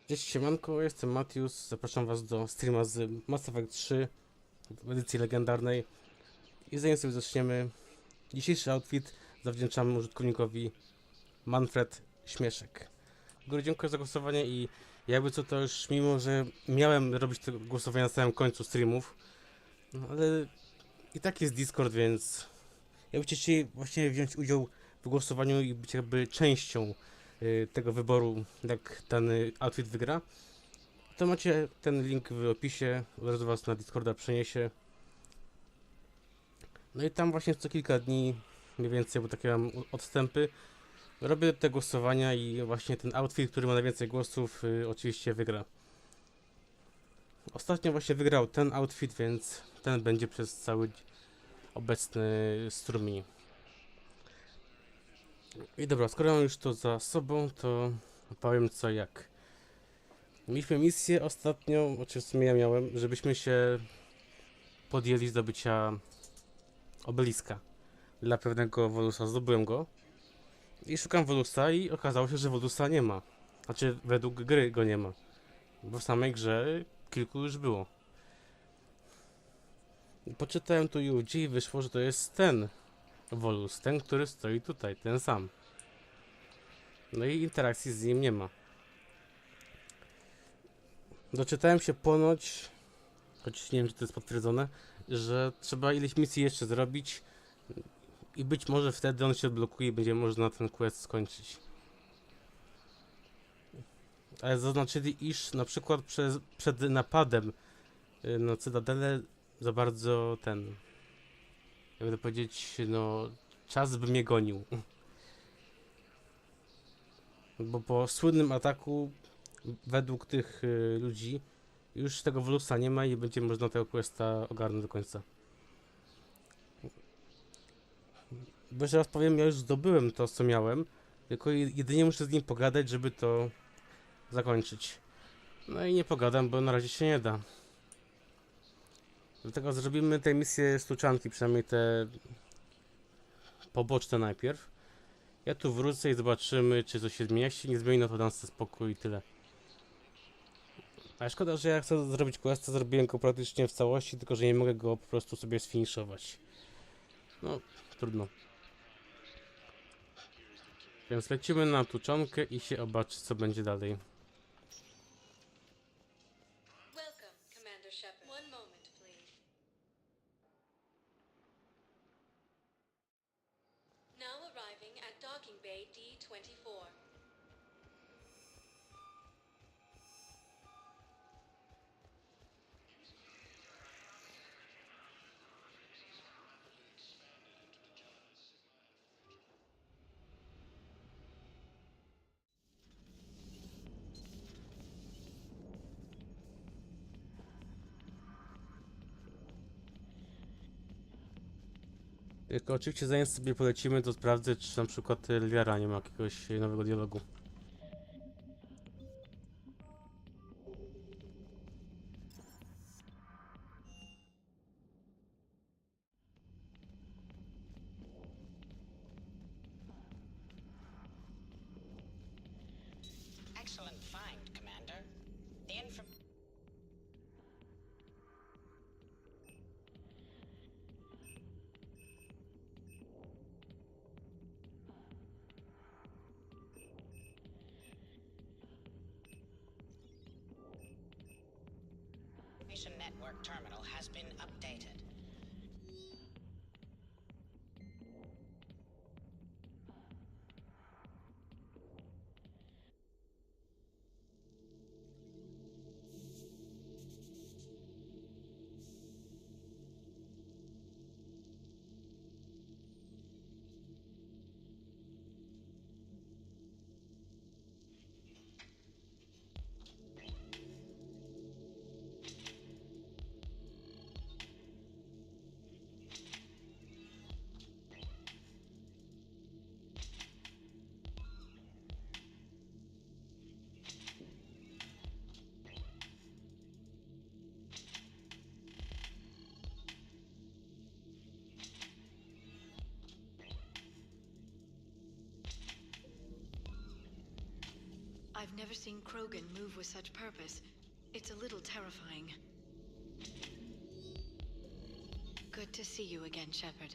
Cześć, siemanko, jestem Matius, zapraszam was do streama z Mass Effect 3 w edycji legendarnej i zanim sobie zaczniemy, dzisiejszy outfit zawdzięczamy użytkownikowi Manfred Śmieszek. W górę dziękuję za głosowanie i jakby co to już, mimo że miałem robić te głosowania na samym końcu streamów, no ale i tak jest Discord, więc jakbyście chcieli właśnie wziąć udział w głosowaniu i być jakby częścią tego wyboru, jak dany outfit wygra, to macie ten link w opisie, od razu was na Discorda przeniesie. No i tam właśnie co kilka dni, mniej więcej, bo takie mam odstępy, robię te głosowania i właśnie ten outfit, który ma najwięcej głosów, oczywiście wygra. Ostatnio właśnie wygrał ten outfit, więc ten będzie przez cały obecny strumień. I dobra, skoro mam już to za sobą, to powiem co jak. Mieliśmy misję ostatnio, oczywiście w sumie ja miałem, żebyśmy się podjęli zdobycia obeliska dla pewnego Wolusa. Zdobyłem go i szukam Wolusa i okazało się, że Wolusa nie ma. Znaczy, według gry go nie ma, bo w samej grze kilku już było. Poczytałem tu i ówdzie i wyszło, że to jest ten Wolus, ten, który stoi tutaj, ten sam. No i interakcji z nim nie ma. Doczytałem się ponoć, choć nie wiem, czy to jest potwierdzone, że trzeba ileś misji jeszcze zrobić i być może wtedy on się odblokuje i będzie można ten quest skończyć. Ale zaznaczyli, iż na przykład przed napadem na Cytadelę za bardzo jakby to powiedzieć, no czas by mnie gonił. Bo po słynnym ataku według tych ludzi już tego Wolusa nie ma i będzie można tego questa ogarnąć do końca. Bo jeszcze raz powiem, ja już zdobyłem to, co miałem, tylko jedynie muszę z nim pogadać, żeby to zakończyć. No i nie pogadam, bo na razie się nie da. Dlatego zrobimy te misje stuczanki, przynajmniej te poboczne najpierw. Ja tu wrócę i zobaczymy, czy coś się zmieni. Jak się nie zmieni, no to dam sobie spokój i tyle. Ale szkoda, że ja chcę zrobić questa, zrobiłem go praktycznie w całości, tylko że nie mogę go po prostu sobie sfiniszować. No, trudno. Więc lecimy na tuczonkę i się zobaczy, co będzie dalej. Welcome, Commander Shepard. One moment, please. Now arriving at docking bay D-24. Tylko oczywiście zanim sobie polecimy, to sprawdzę, czy na przykład Liara nie ma jakiegoś nowego dialogu. Excellent find, Commander. The information network terminal has been updated. I've never seen Krogan move with such purpose. It's a little terrifying. Good to see you again, Shepard.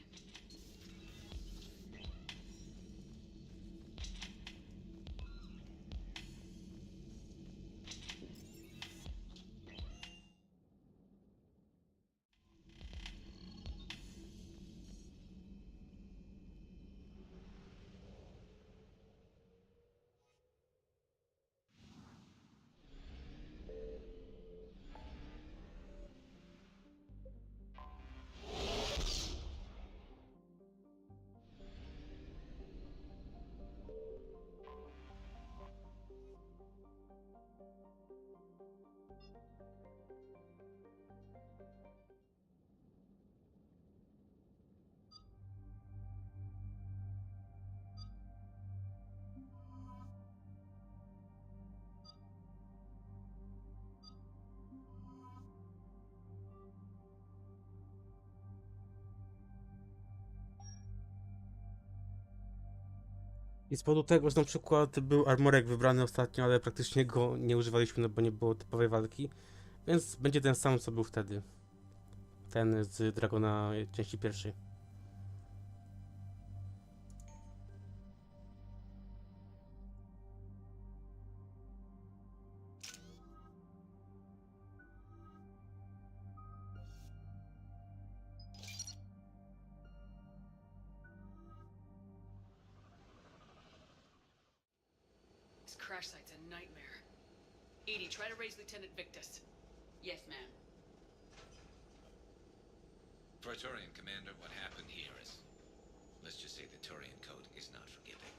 I z powodu tego, że na przykład był armorek wybrany ostatnio, ale praktycznie go nie używaliśmy, no bo nie było typowej walki, więc będzie ten sam, co był wtedy. Ten z Dragona części pierwszej. This crash site's a nightmare. Edie, try to raise Lieutenant Victus. Yes, ma'am. Praetorian Commander, what happened here is... Let's just say the Turian Code is not forgiving.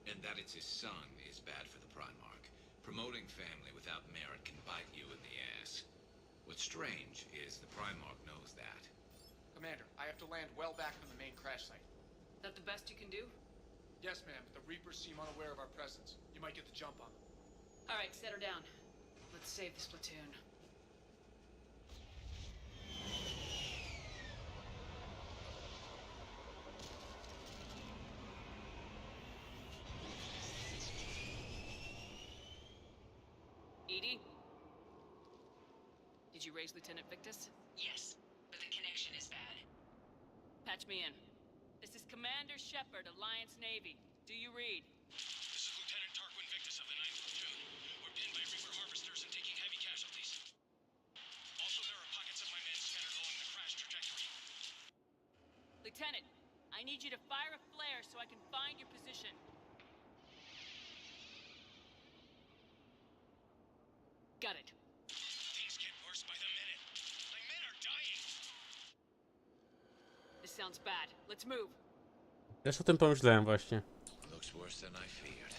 And that it's his son is bad for the Primarch. Promoting family without merit can bite you in the ass. What's strange is the Primarch knows that. Commander, I have to land well back from the main crash site. That the best you can do? Yes, ma'am, but the Reapers seem unaware of our presence. You might get the jump on them. All right, set her down. Let's save this platoon. Edie? Did you raise Lieutenant Victus? Yes, but the connection is bad. Patch me in. This is Commander Shepard, Alliance Navy. Do you read? This is Lieutenant Tarquin Victus of the 9th Platoon. We're pinned by Reaper harvesters and taking heavy casualties. Also, there are pockets of my men scattered along the crash trajectory. Lieutenant, I need you to fire a flare so I can find your position. Got it. Things get worse by the minute. My men are dying. This sounds bad. Let's move. Też o tym pomyślałem właśnie. Looks worse than I feared.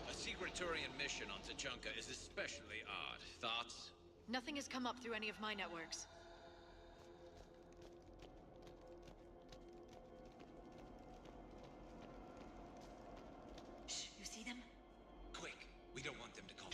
A secret Turian mission on Tachanka is especially odd. Thoughts? Nothing has come up through any of my networks. Shh, you see them? Quick! We don't want them to call.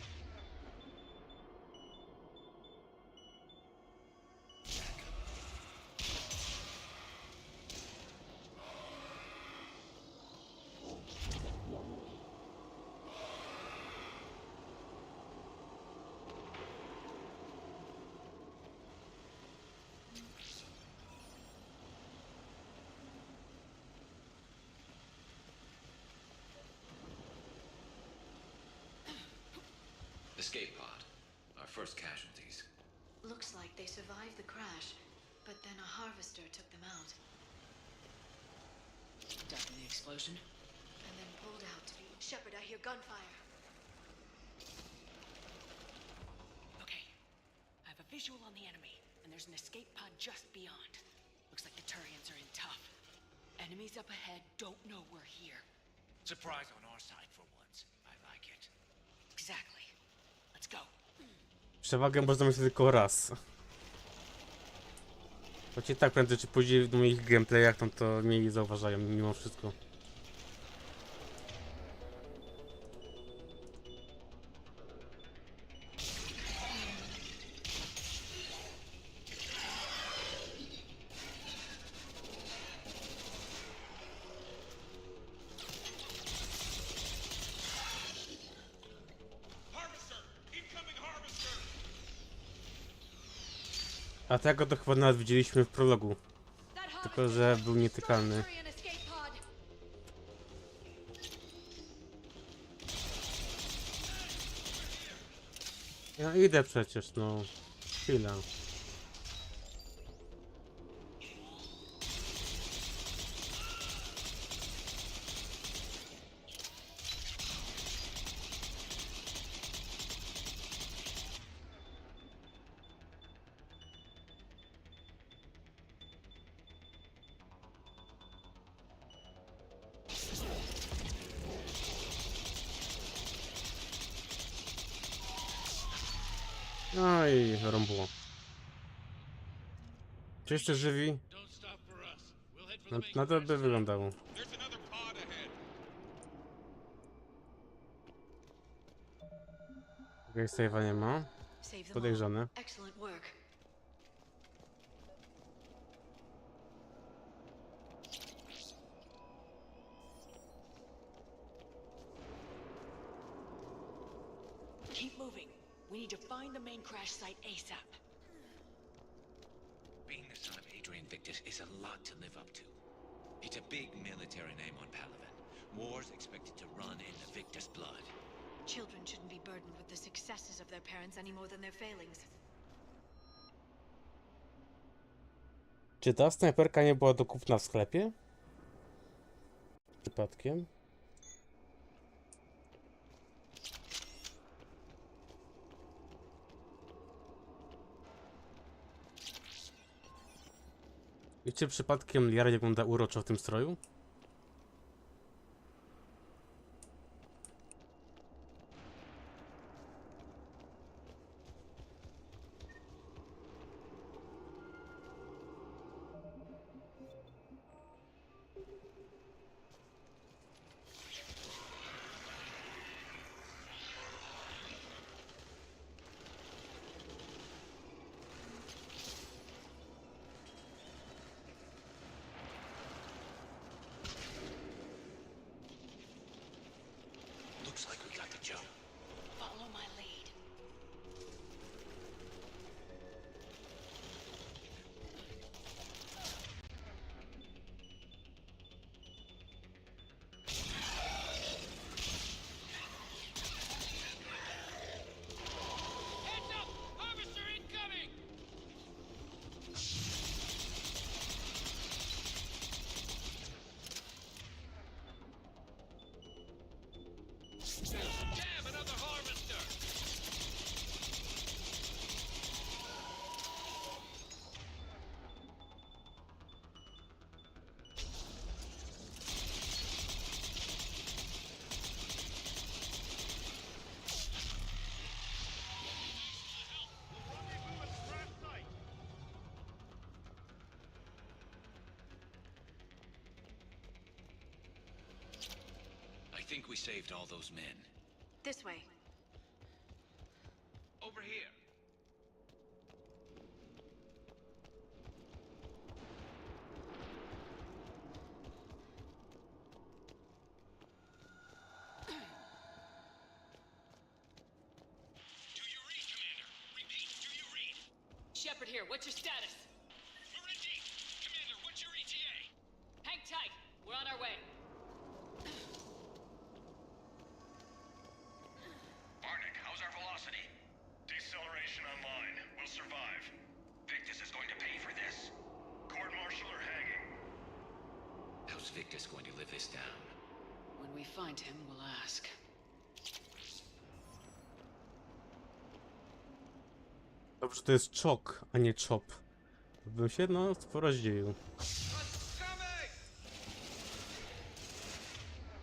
Escape pod. Our first casualties. Looks like they survived the crash, but then a harvester took them out, Died in the explosion. and then pulled out to be... Shepard, I hear gunfire. Okay. I have a visual on the enemy, and there's an escape pod just beyond. Looks like the Turians are in tough. Enemies up ahead don't know we're here. Surprise on our side for once. I like it. Exactly. Let's go. Przewagę można mieć tylko raz. Choć i tak prędzej czy później w moich gameplayach tam to mniej zauważają mimo wszystko. A tego to chyba nawet widzieliśmy w prologu. Tylko, że był nietykalny. Ja idę przecież, no. Chwila. No i rąbło. Czy jeszcze żywi? Don't stop for us. We'll head for No, the main na to by crash. wyglądało. There's another pod ahead. Jakiegoś save'a nie ma. Save them all. Podejrzane. Excellent work. Keep moving. We need to find the main crash site ASAP. Being the son of Adrian Victus is a lot to live up to. It's a big military name on Palaven. War's expected to run in the Victus blood. Children shouldn't be burdened with the successes of their parents any more than their failings. Czy ta snajperka nie była do kupna w sklepie? Przypadkiem? I czy przypadkiem Liara nie wygląda uroczo w tym stroju? Looks like we got the jump. Follow my lead. Heads up! Harvester incoming! Damn, another harvester! I think we saved all those men. This way. Over here. Do you read, Commander? Repeat, do you read? Shepard here, what's your status? We're in deep. Commander, what's your ETA? Hang tight. We're on our way. Barnick, how's our velocity? Deceleration online. We'll survive. Victus is going to pay for this. Court-martial or hanging? How's Victus going to live this down? When we find him, we'll ask. Dobrze, to jest czok, a nie chop. Bym się, no, sporo zdziwił.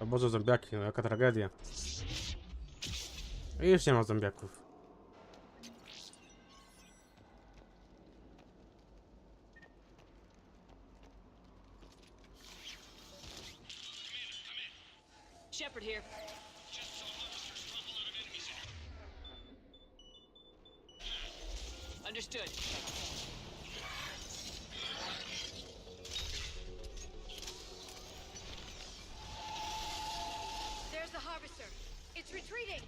O Boże, zombiaki, no jaka tragedia. I już nie ma zombiaków. Shepard here. Just saw harvesters drop a lot of enemies in here. Understood. There's the harvester. It's retreating.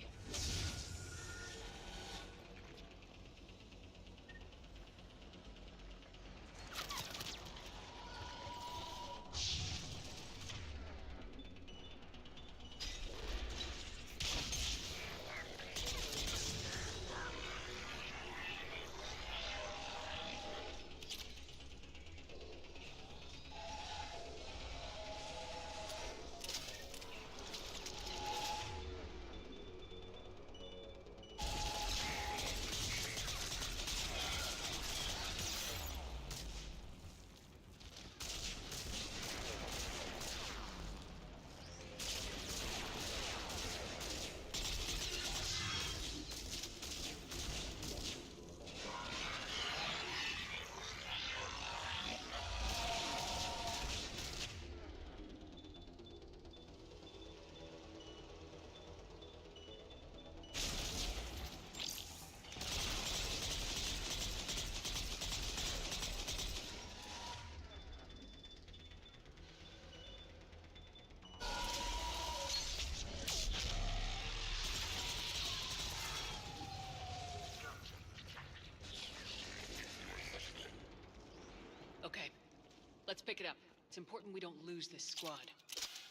pick it up. It's important we don't lose this squad.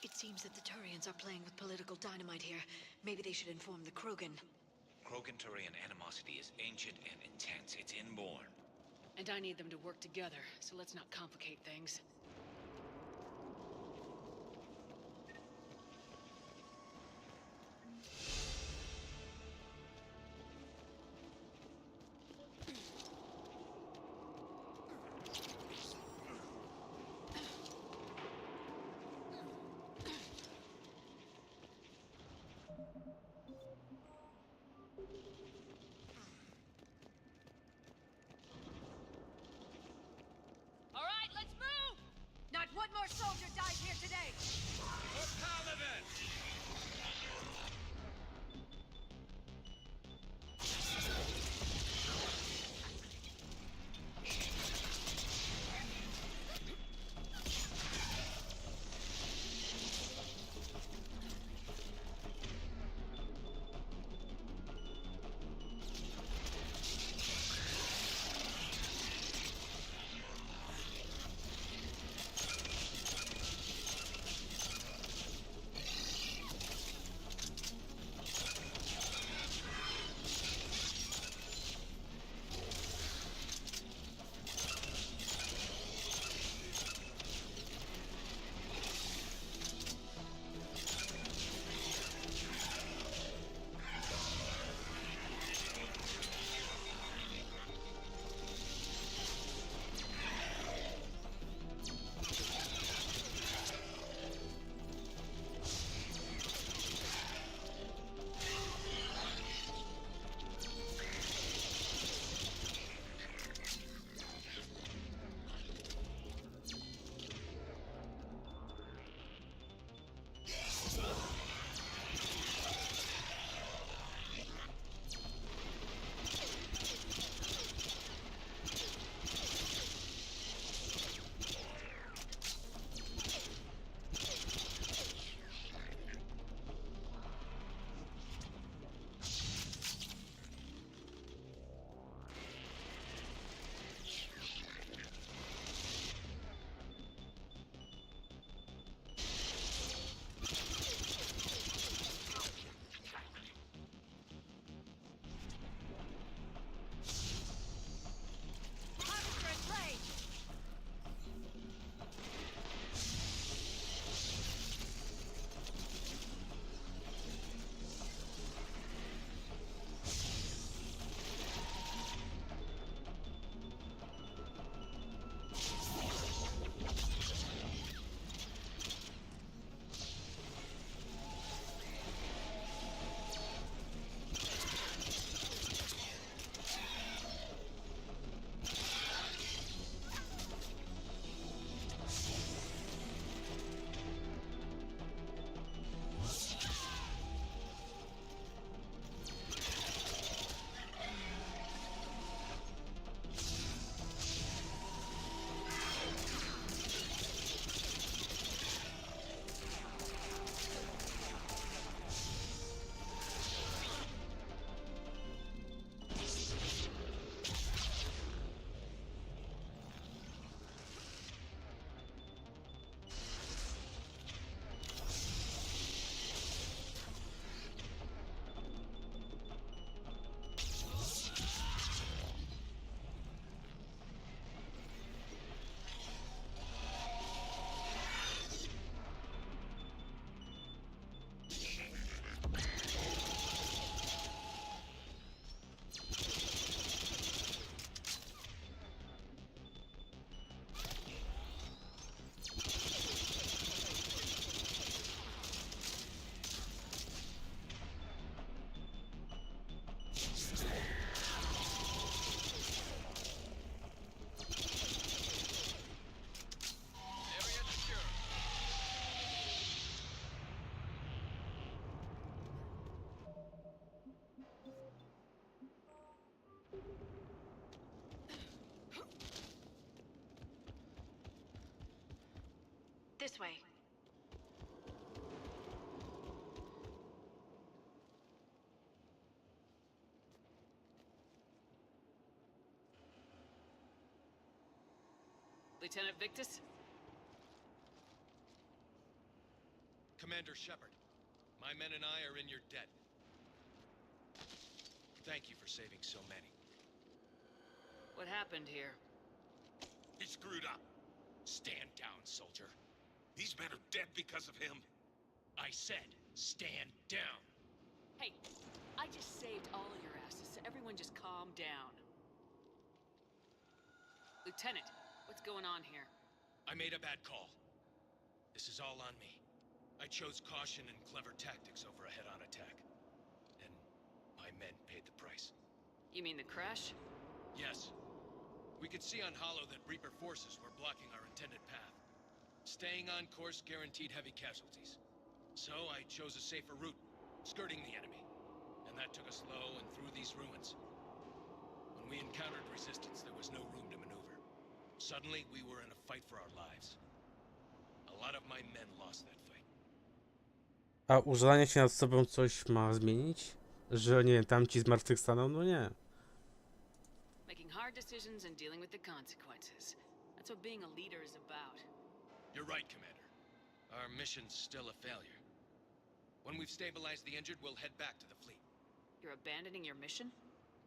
It seems that the Turians are playing with political dynamite here. Maybe they should inform the Krogan. Krogan-Turian animosity is ancient and intense. It's inborn. And I need them to work together, so let's not complicate things. All right, let's move! Not one more soldier dies here today! This way. Lieutenant Victus? Commander Shepard. My men and I are in your debt. Thank you for saving so many. What happened here? He screwed up. Stand down, soldier. These men are dead because of him. I said, stand down. Hey, I just saved all of your asses, so everyone just calm down. Lieutenant, what's going on here? I made a bad call. This is all on me. I chose caution and clever tactics over a head-on attack. And my men paid the price. You mean the crash? Yes. We could see on Hollow that Reaper forces were blocking our intended path. Staying on course guaranteed heavy casualties. So I chose a safer route, skirting the enemy. And that took us low and through these ruins. When we encountered resistance, there was no room to maneuver. Suddenly, we were in a fight for our lives. A lot of my men lost that fight. A użalanie się nad sobą coś ma zmienić? Że nie wiem, tamci zmartwychwstaną? No nie. Making hard decisions and dealing with the consequences. That's what being a leader is about. You're right, Commander. Our mission's still a failure. When we've stabilized the injured, we'll head back to the fleet. You're abandoning your mission?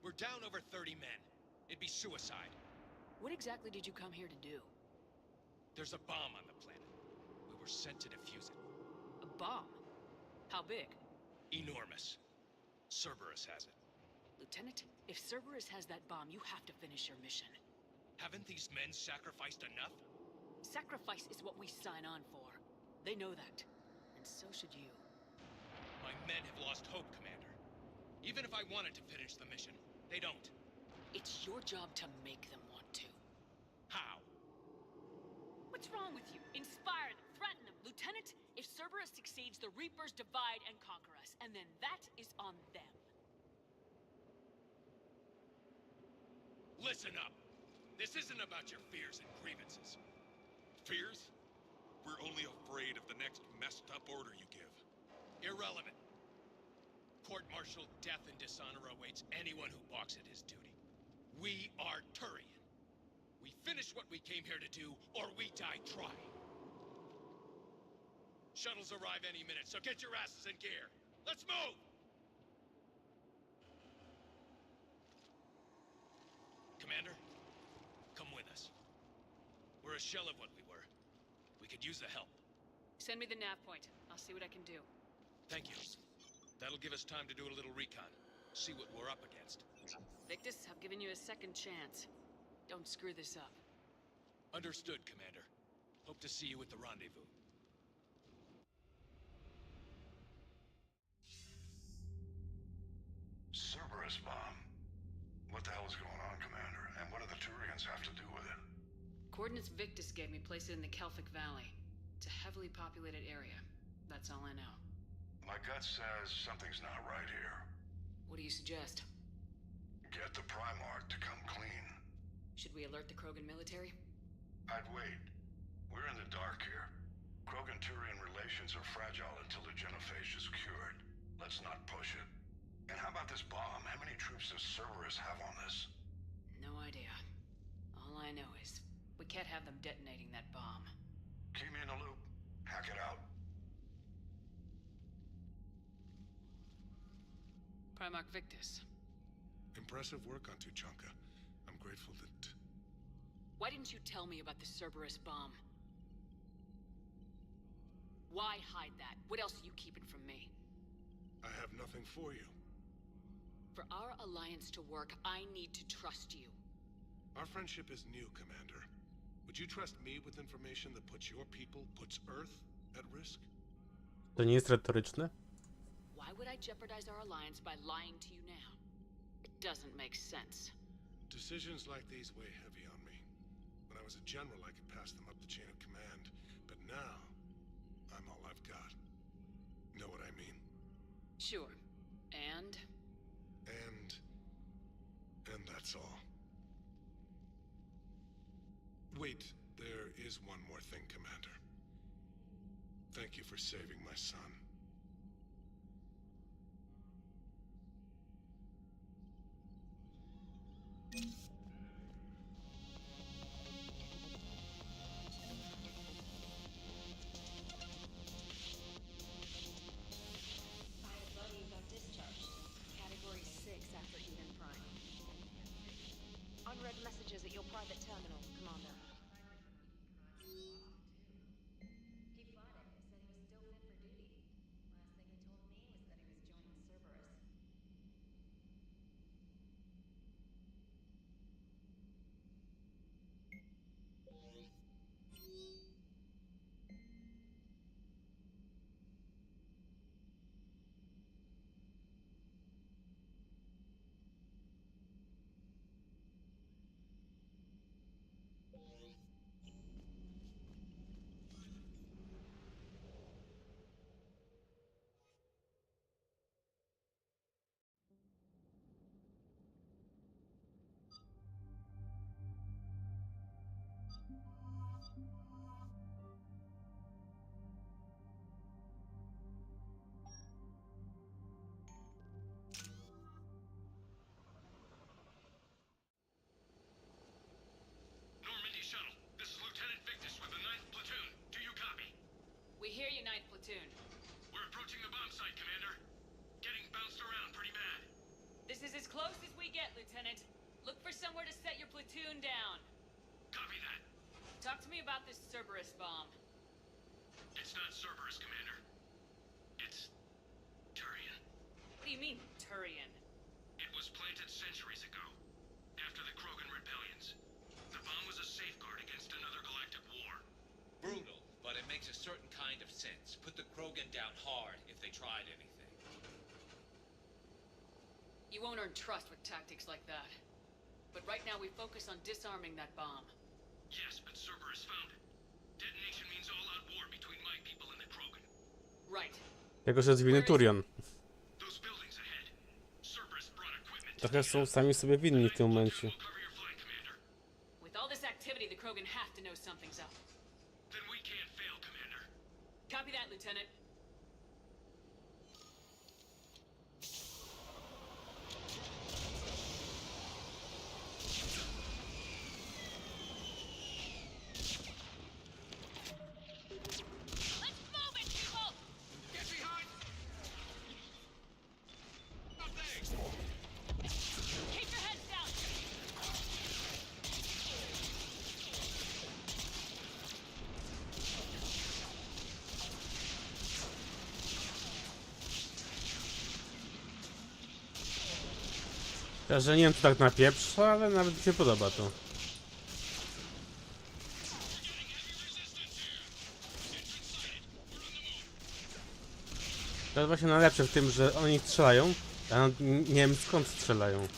We're down over 30 men. It'd be suicide. What exactly did you come here to do? There's a bomb on the planet. We were sent to defuse it. A bomb? How big? Enormous. Cerberus has it. Lieutenant, if Cerberus has that bomb, you have to finish your mission. Haven't these men sacrificed enough? Sacrifice is what we sign on for. They know that. And so should you. My men have lost hope, Commander. Even if I wanted to finish the mission, they don't. It's your job to make them want to. How? What's wrong with you? Inspire them, threaten them. Lieutenant, if Cerberus succeeds, the Reapers divide and conquer us, and then that is on them. Listen up. This isn't about your fears and grievances. Fears? We're only afraid of the next messed up order you give. Irrelevant. Court-martial death and dishonor awaits anyone who balks at his duty. We are Turian. We finish what we came here to do, or we die trying. Shuttles arrive any minute, so get your asses in gear. Let's move! Commander, come with us. We're a shell of what we were. We could use the help. Send me the nav point. I'll see what I can do. Thank you. That'll give us time to do a little recon. See what we're up against. Victus, I've given you a second chance. Don't screw this up. Understood, Commander. Hope to see you at the rendezvous. Cerberus bomb. What the hell is going on, Commander? And what do the Turians have to do with it? Coordinates Victus gave me place it in the Kelphic Valley. It's a heavily populated area. That's all I know. My gut says something's not right here. What do you suggest? Get the Primarch to come clean. Should we alert the Krogan military? I'd wait. We're in the dark here. Krogan-Turian relations are fragile until the genophage is cured. Let's not push it. And how about this bomb? How many troops does Cerberus have on this? No idea. All I know is we can't have them detonating that bomb. Keep me in the loop. Hack it out. Primarch Victus. Impressive work on Tuchanka. I'm grateful that... Why didn't you tell me about the Cerberus bomb? Why hide that? What else are you keeping from me? I have nothing for you. For our alliance to work, I need to trust you. Our friendship is new, Commander. Would you trust me with information that puts your people, puts Earth, at risk? To nie jest retoryczne? Why would I jeopardize our alliance by lying to you now? It doesn't make sense. Decisions like these weigh heavy on me. When I was a general, I could pass them up the chain of command. But now, I'm all I've got. Know what I mean? Sure. And that's all. Wait, there is one more thing, Commander. Thank you for saving my son. close as we get, Lieutenant. Look for somewhere to set your platoon down. Copy that. Talk to me about this Cerberus bomb. It's not Cerberus, Commander. It's Turian. What do you mean, Turian? It was planted centuries ago, after the Krogan rebellions. The bomb was a safeguard against another galactic war. Brutal, but it makes a certain kind of sense. Put the Krogan down hard if they tried anything. You won't earn trust with tactics like that. But right now we focus on disarming that bomb. Yes, but Cerberus found it. Detonation means all-out war between my people and the Krogan. Right. Jako, że zwinny Turion. Those buildings ahead. Cerberus brought equipment. Trochę są sami sobie winni w tym momencie. Cover your flank, Commander. With all this activity, the Krogan have to know something's up. Then we can't fail, Commander. Copy that, Lieutenant. Let's move it, people! Get behind! Up there! Keep your heads down! Że nie wiem, czy tak na pieprz, ale nawet mi się podoba to. To jest właśnie najlepsze w tym, że oni strzelają, a nie wiem skąd strzelają.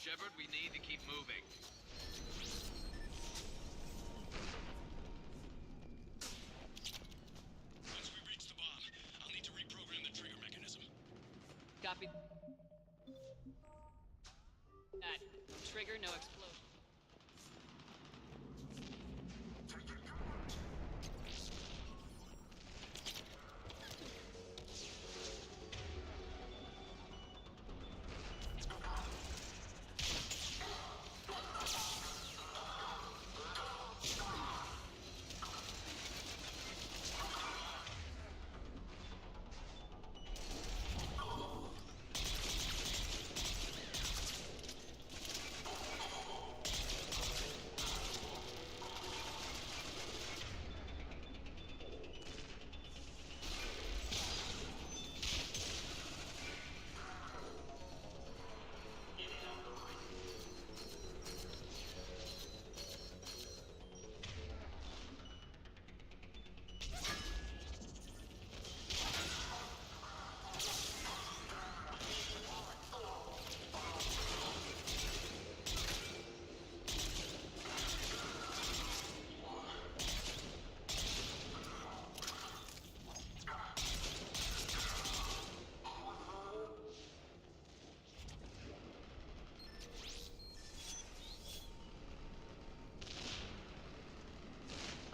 Shepard, we need to keep moving. Once we reach the bomb, I'll need to reprogram the trigger mechanism. Copy. That. Trigger, no explosion.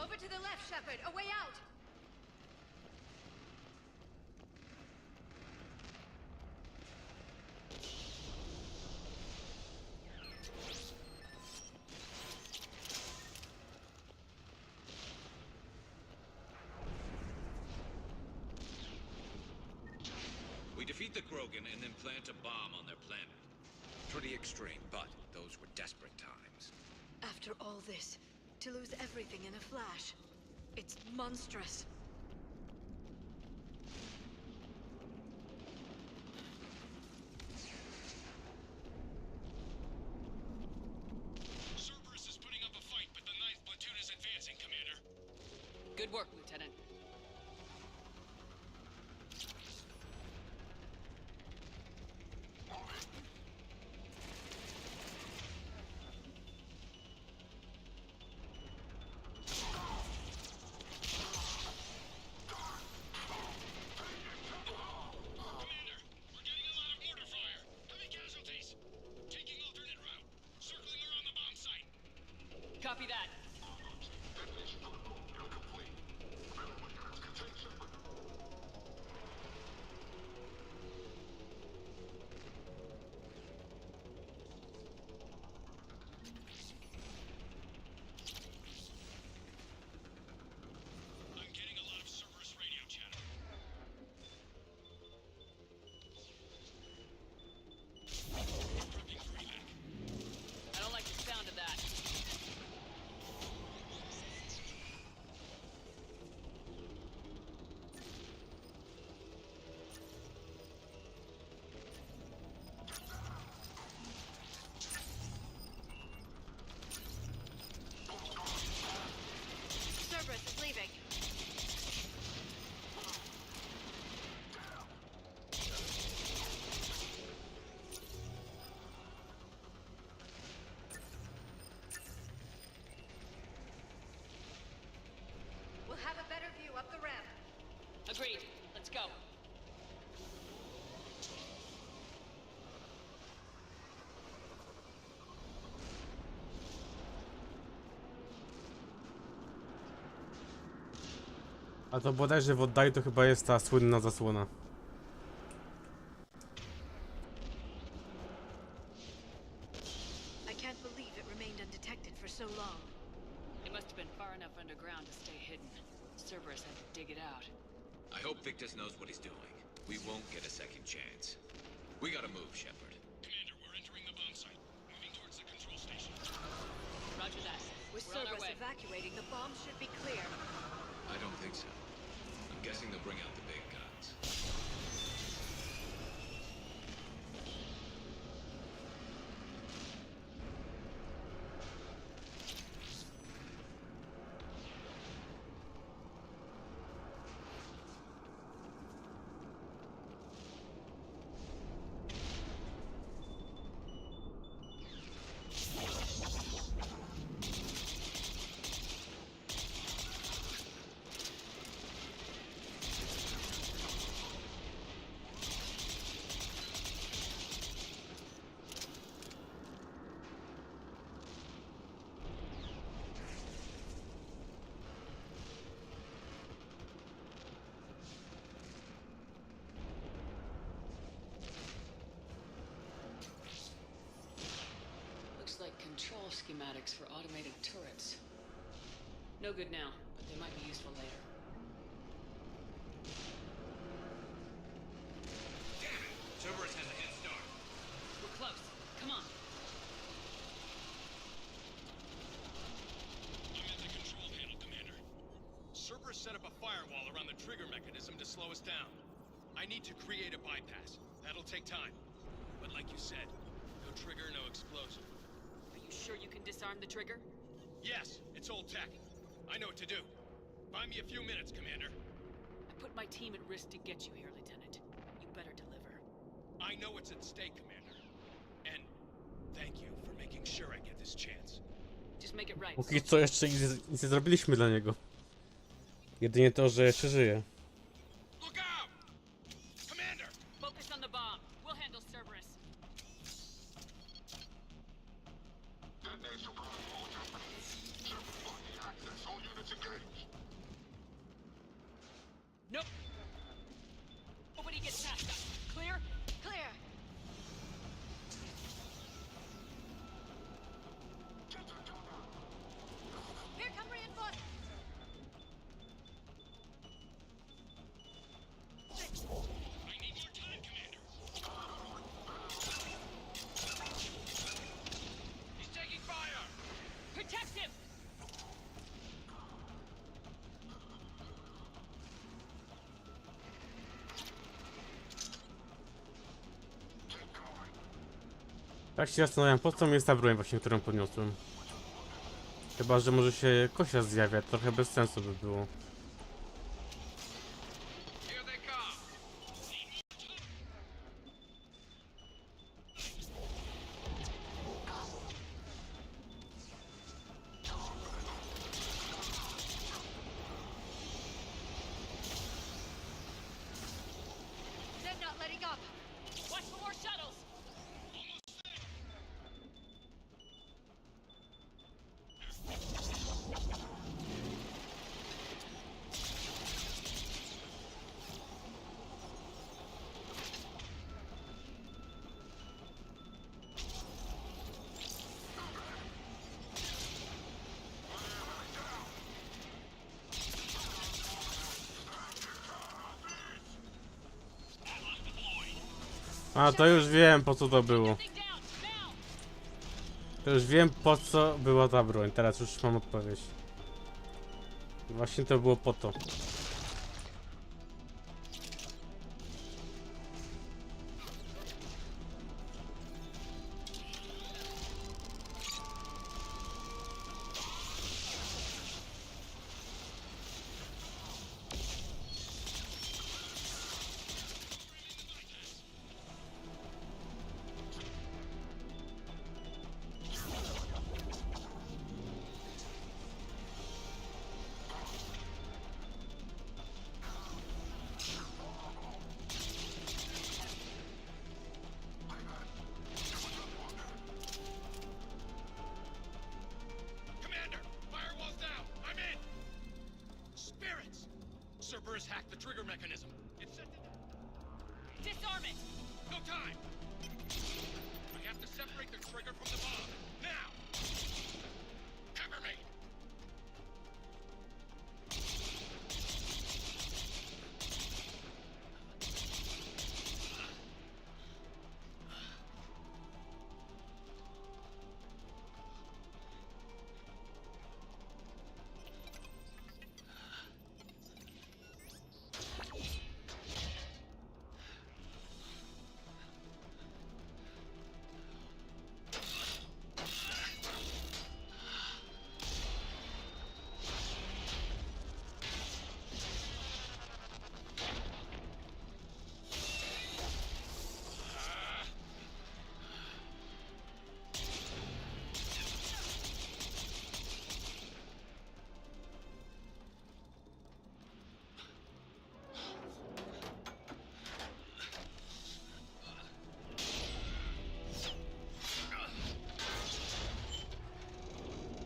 Over to the left, Shepard. A way out! We defeat the Krogan and then plant a bomb on their planet. Pretty extreme, but those were desperate times. After all this, to lose everything in a flash. It's monstrous. Cerberus is putting up a fight, but the 9th platoon is advancing, Commander. Good work, Lieutenant. Copy that. I'm getting a lot of Cerberus radio chatter. Prepping for evac. I don't like the sound of that. Cerberus is leaving. We'll have a better view up the ramp. Agreed. Let's go. A to bodajże w oddali to chyba jest ta słynna zasłona. I can't believe it remained undetected for so long. It must have been far enough underground to stay hidden. Cerberus had to dig it out. I hope Victus knows what he's doing. We won't get a second chance. We gotta move, Shepard. Commander, we're entering the bomb site. Moving towards the control station. Roger that. With We're on our Cerberus way. evacuating, the bomb should be clear. I don't think so. I'm guessing they'll bring out the big guns. Looks like control schematics for automated turrets. No good now, but they might be useful later. Damn it! Cerberus has a head start. We're close. Come on. I'm at the control panel, Commander. Cerberus set up a firewall around the trigger mechanism to slow us down. I need to create a bypass. That'll take time. But like you said, no trigger, no explosion. Are you sure you can disarm the trigger? Yes, it's old tech. I know what to do. Buy me a few minutes, Commander. I put my team at risk to get you here, Lieutenant. You better deliver. I know what's at stake, Commander. And thank you for making sure I get this chance. Just make it right. Póki co jeszcze nic nie zrobiliśmy dla niego. Jedynie to, że jeszcze żyje. Look out! Commander! Focus on the bomb. We'll handle Cerberus. Nope. Nobody gets past us. Clear? Clear. Here come reinforcements. I need more time, Commander. He's taking fire! Protect him! Tak się zastanawiam, po co mi jest ta broń właśnie, którą podniosłem. Chyba, że może się Kosia zjawia, trochę bez sensu by było. Here they come! They're not letting up. Watch for more shuttles! A, to już wiem, po co to było. To już wiem, po co była ta broń. Teraz już mam odpowiedź. Właśnie to było po to. Cerberus hacked the trigger mechanism. It's set to... Disarm it! No time! I have to separate the trigger from the bomb. Now! Cover me!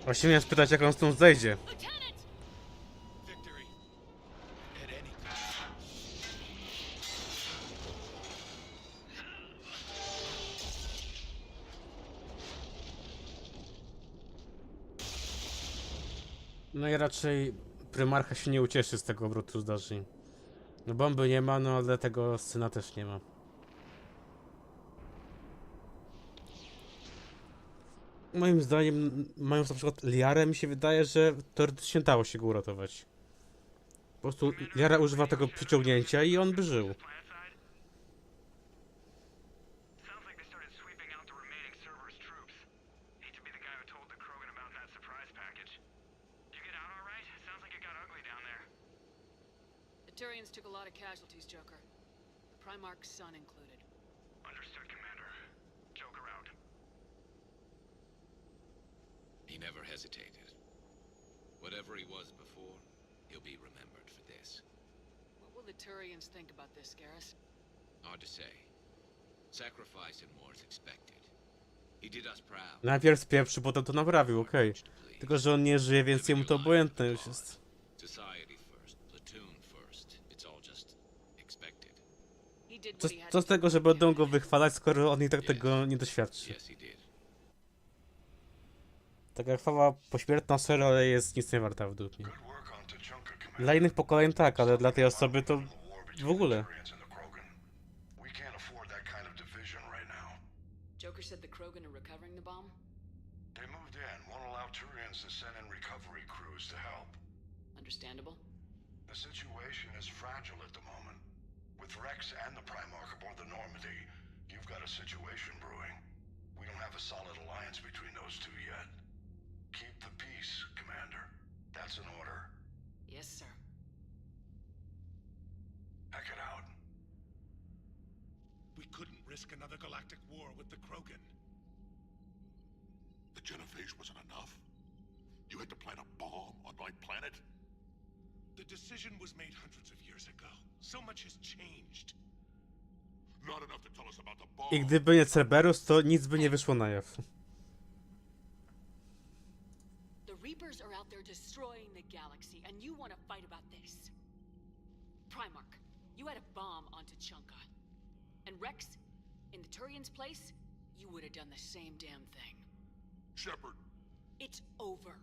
Właśnie miałem spytać, jak on stąd zejdzie. Victory. At any cost. No i raczej Prymarcha się nie ucieszy z tego obrotu zdarzeń. No bomby nie ma, no ale tego syna też nie ma. Moim zdaniem, mając na przykład Liarę, mi się wydaje, że teoretycznie dało się go uratować. Po prostu Liara używa tego przyciągnięcia i on by żył. The Turians took a lot of casualties, Joker. Primarch's son included. Understood, Commander. Joker out. He never hesitated. Whatever he was before, he'll be remembered for this. What will the Turians think about this, Garrus? Hard to say. Sacrifice and more is expected. He did us proud. Najpierw spieprzy, potem to naprawił, okej. Tylko, że on nie żyje, więc jemu to obojętne już jest. Society first, platoon first. It's all just expected. He did Co, what he had co z to tego, do że to będą get go ahead. wychwalać, skoro on i tak tego nie doświadczy. Yes, he did. Taka chwała pośmiertna serio, ale jest nic nie warta w dupie. Good work on Tachanka, Commander. Dla innych pokoleń tak, ale dla tej osoby to w ogóle. We can't afford that kind of division right now. Joker said the Krogan are recovering the bomb? They moved in, won't allow Turians to send in recovery crews to help. Understandable. The situation is fragile at the moment. With Rex and the Primarch aboard the Normandy, you've got a situation brewing. We don't have a solid alliance between those two yet. Keep the peace, Commander. That's an order. Yes, sir. Heck it out. We couldn't risk another galactic war with the Krogan. The Genophage wasn't enough? You had to plant a bomb on my planet? The decision was made hundreds of years ago. So much has changed. Not enough to tell us about the bomb. I gdyby nie Cerberus, to nic by nie wyszło na jaw. The Reapers are out there destroying the galaxy, and you want to fight about this. Primarch, you had a bomb on Tachanka. And Rex, in the Turian's place, you would have done the same damn thing. Shepard. It's over.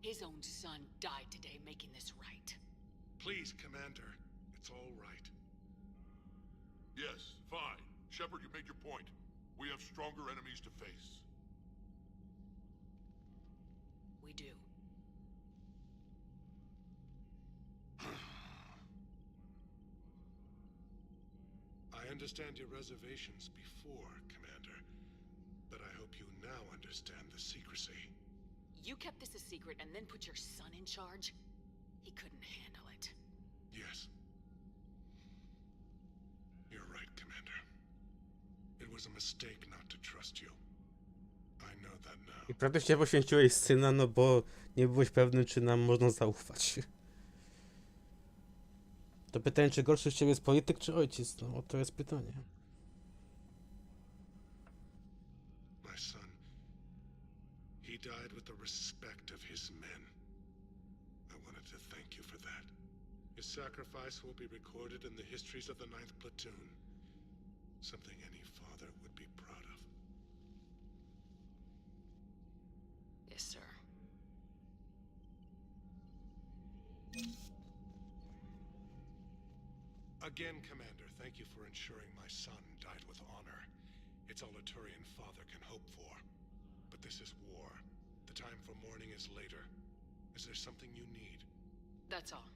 His own son died today making this right. Please, Commander. It's all right. Yes, fine. Shepard, you made your point. We have stronger enemies to face. We do. I understand your reservations before, Commander, but I hope you now understand the secrecy. You kept this a secret and then put your son in charge? He couldn't handle it. Yes. You're right, Commander. It was a mistake not to trust you. I know that now. I praktycznie poświęciłeś syna, no bo nie byłeś pewny, czy nam można zaufać. To pytanie, czy gorszy z ciebie jest polityk, czy ojciec? No, to jest pytanie. My son, he died with the respect of his men. I wanted to thank you for that. His sacrifice will be recorded in the histories of the 9th Platoon. Something any father would be proud of. Yes, sir. Again, Commander, thank you for ensuring my son died with honor. It's all a Turian father can hope for. But this is war. The time for mourning is later. Is there something you need? That's all.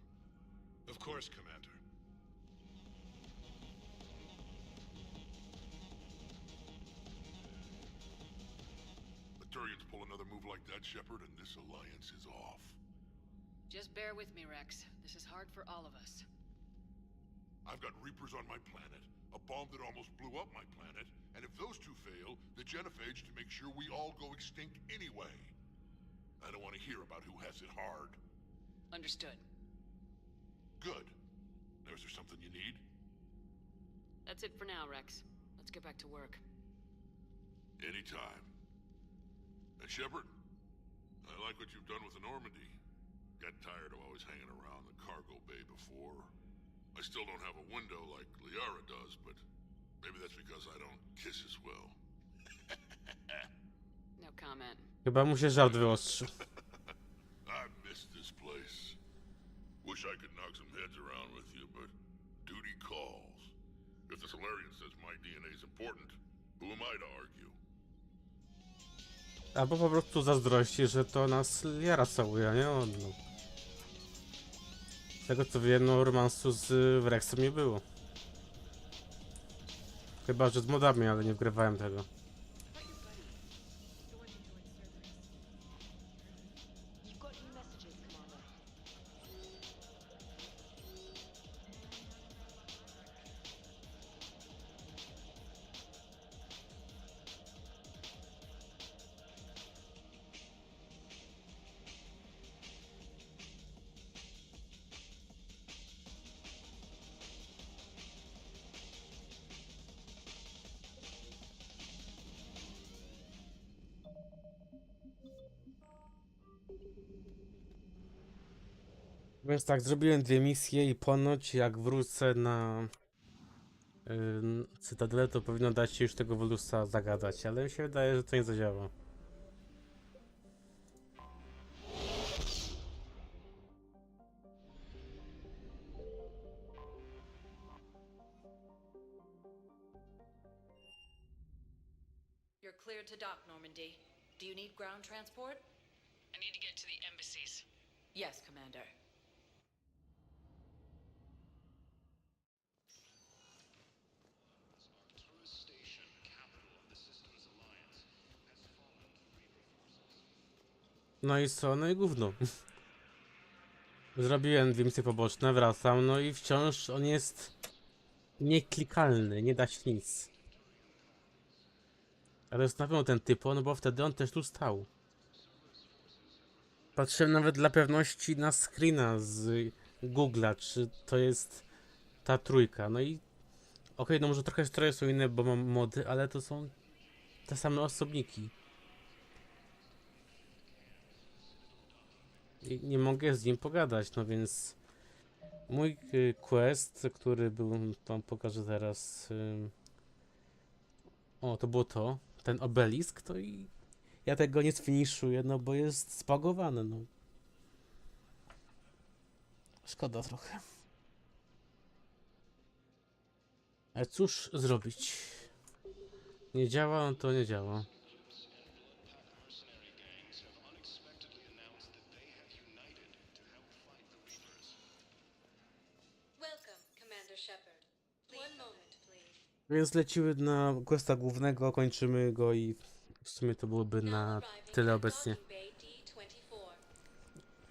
Of course, Commander. The Turians pull another move like that, Shepard, and this alliance is off. Just bear with me, Rex. This is hard for all of us. I've got Reapers on my planet, a bomb that almost blew up my planet, and if those two fail, the genophage to make sure we all go extinct anyway. I don't want to hear about who has it hard. Understood. Good. Now, is there something you need? That's it for now, Rex. Let's get back to work. Anytime. And Shepard, I like what you've done with the Normandy. Got tired of always hanging around the cargo bay before. I still don't have a window like Liara does, but maybe that's because I don't kiss as well. No comment. Chyba mu się żart wyostrzy. I miss this place. Wish I could knock some heads around with you, but duty calls. If the Solarian says my DNA is important, who am I to argue? Albo po prostu zazdrości, że to nas Liara całuje, a nie on. No. Z tego co wiem, no romansu z Rexem nie było. Chyba, że z modami, ale nie wgrywałem tego. Więc tak, zrobiłem 2 misje i ponoć jak wrócę na Cytadelę, to powinno dać się już tego Volusa zagadać, ale mi się wydaje, że to nie zadziała. You're cleared to dock, Normandy. Do you need ground transport? I need to get to the embassies. Yes, Commander. No i co? No i gówno. Zrobiłem 2 misje poboczne, wracam, no i wciąż on jest nieklikalny, nie da się nic. Ale jest na pewno ten typo, no bo wtedy on też tu stał. Patrzyłem nawet dla pewności na screena z Google'a, czy to jest ta trójka. No i okej, no może trochę są inne, bo mam mody, ale to są te same osobniki. I nie mogę z nim pogadać, no więc mój quest, który był, wam pokażę teraz. O, to było to, ten obelisk, to i ja tego nie sfiniszuję, no bo jest spagowany, no. Szkoda trochę. Ale cóż zrobić? Nie działa, no to nie działa. Welcome, Commander Shepard. One moment, please. Więc lecimy na questa głównego, kończymy go i w sumie to byłoby Now na arriving tyle at obecnie. docking bay D24.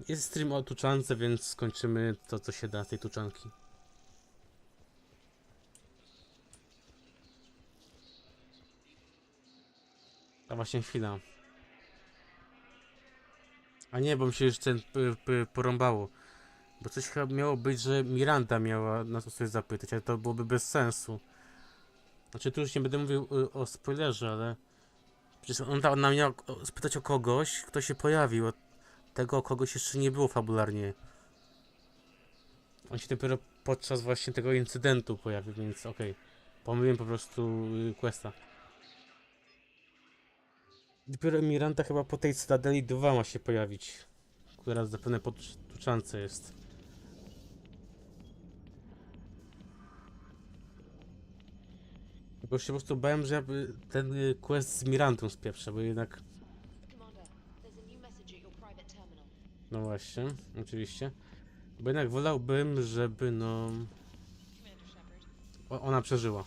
Jest stream o tuczance, więc skończymy to, co się da z tej tuczanki. A właśnie chwila. A nie, bo mi się jeszcze porąbało. Bo coś chyba miało być, że Miranda miała nas o coś zapytać, ale to byłoby bez sensu. Znaczy tu już nie będę mówił o spoilerze, ale... Przecież ona miała spytać o kogoś, kto się pojawił. Tego kogoś jeszcze nie było fabularnie. On się dopiero podczas właśnie tego incydentu pojawił, więc okej. Pomyliłem po prostu questa. Dopiero Miranda chyba po tej Cytadeli 2 ma się pojawić. Która zapewne po tuczance jest. Bo się po prostu bałem, że ten quest z Mirandą spieprzę, bo jednak... No właśnie, oczywiście. Bo jednak wolałbym, żeby no... Ona przeżyła.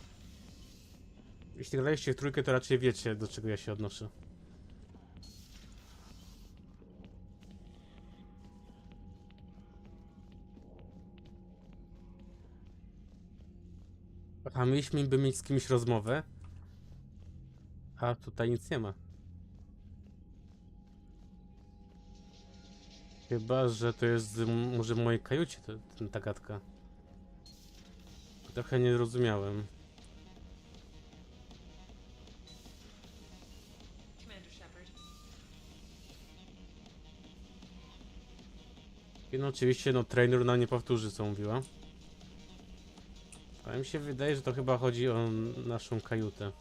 Jeśli graliście w trójkę, to raczej wiecie, do czego ja się odnoszę. A mieliśmy mieć z kimś rozmowę. A tutaj nic nie ma. Chyba, że to jest może w mojej kajucie ta gadka. Trochę nie rozumiałem. I no oczywiście, no trainer nam nie powtórzy, co mówiła. Ale mi się wydaje, że to chyba chodzi o naszą kajutę.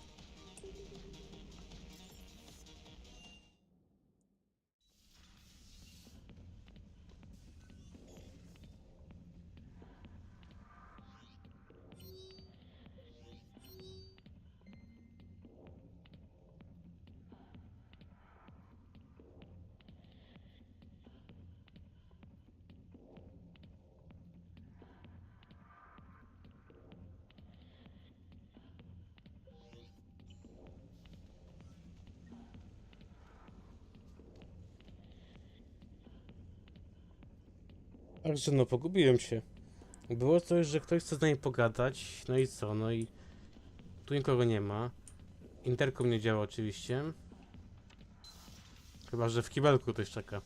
Także no, pogubiłem się. Było coś, że ktoś chce z nami pogadać, no i co, no i tu nikogo nie ma. Interkom nie działa oczywiście. Chyba, że w kibelku ktoś czeka.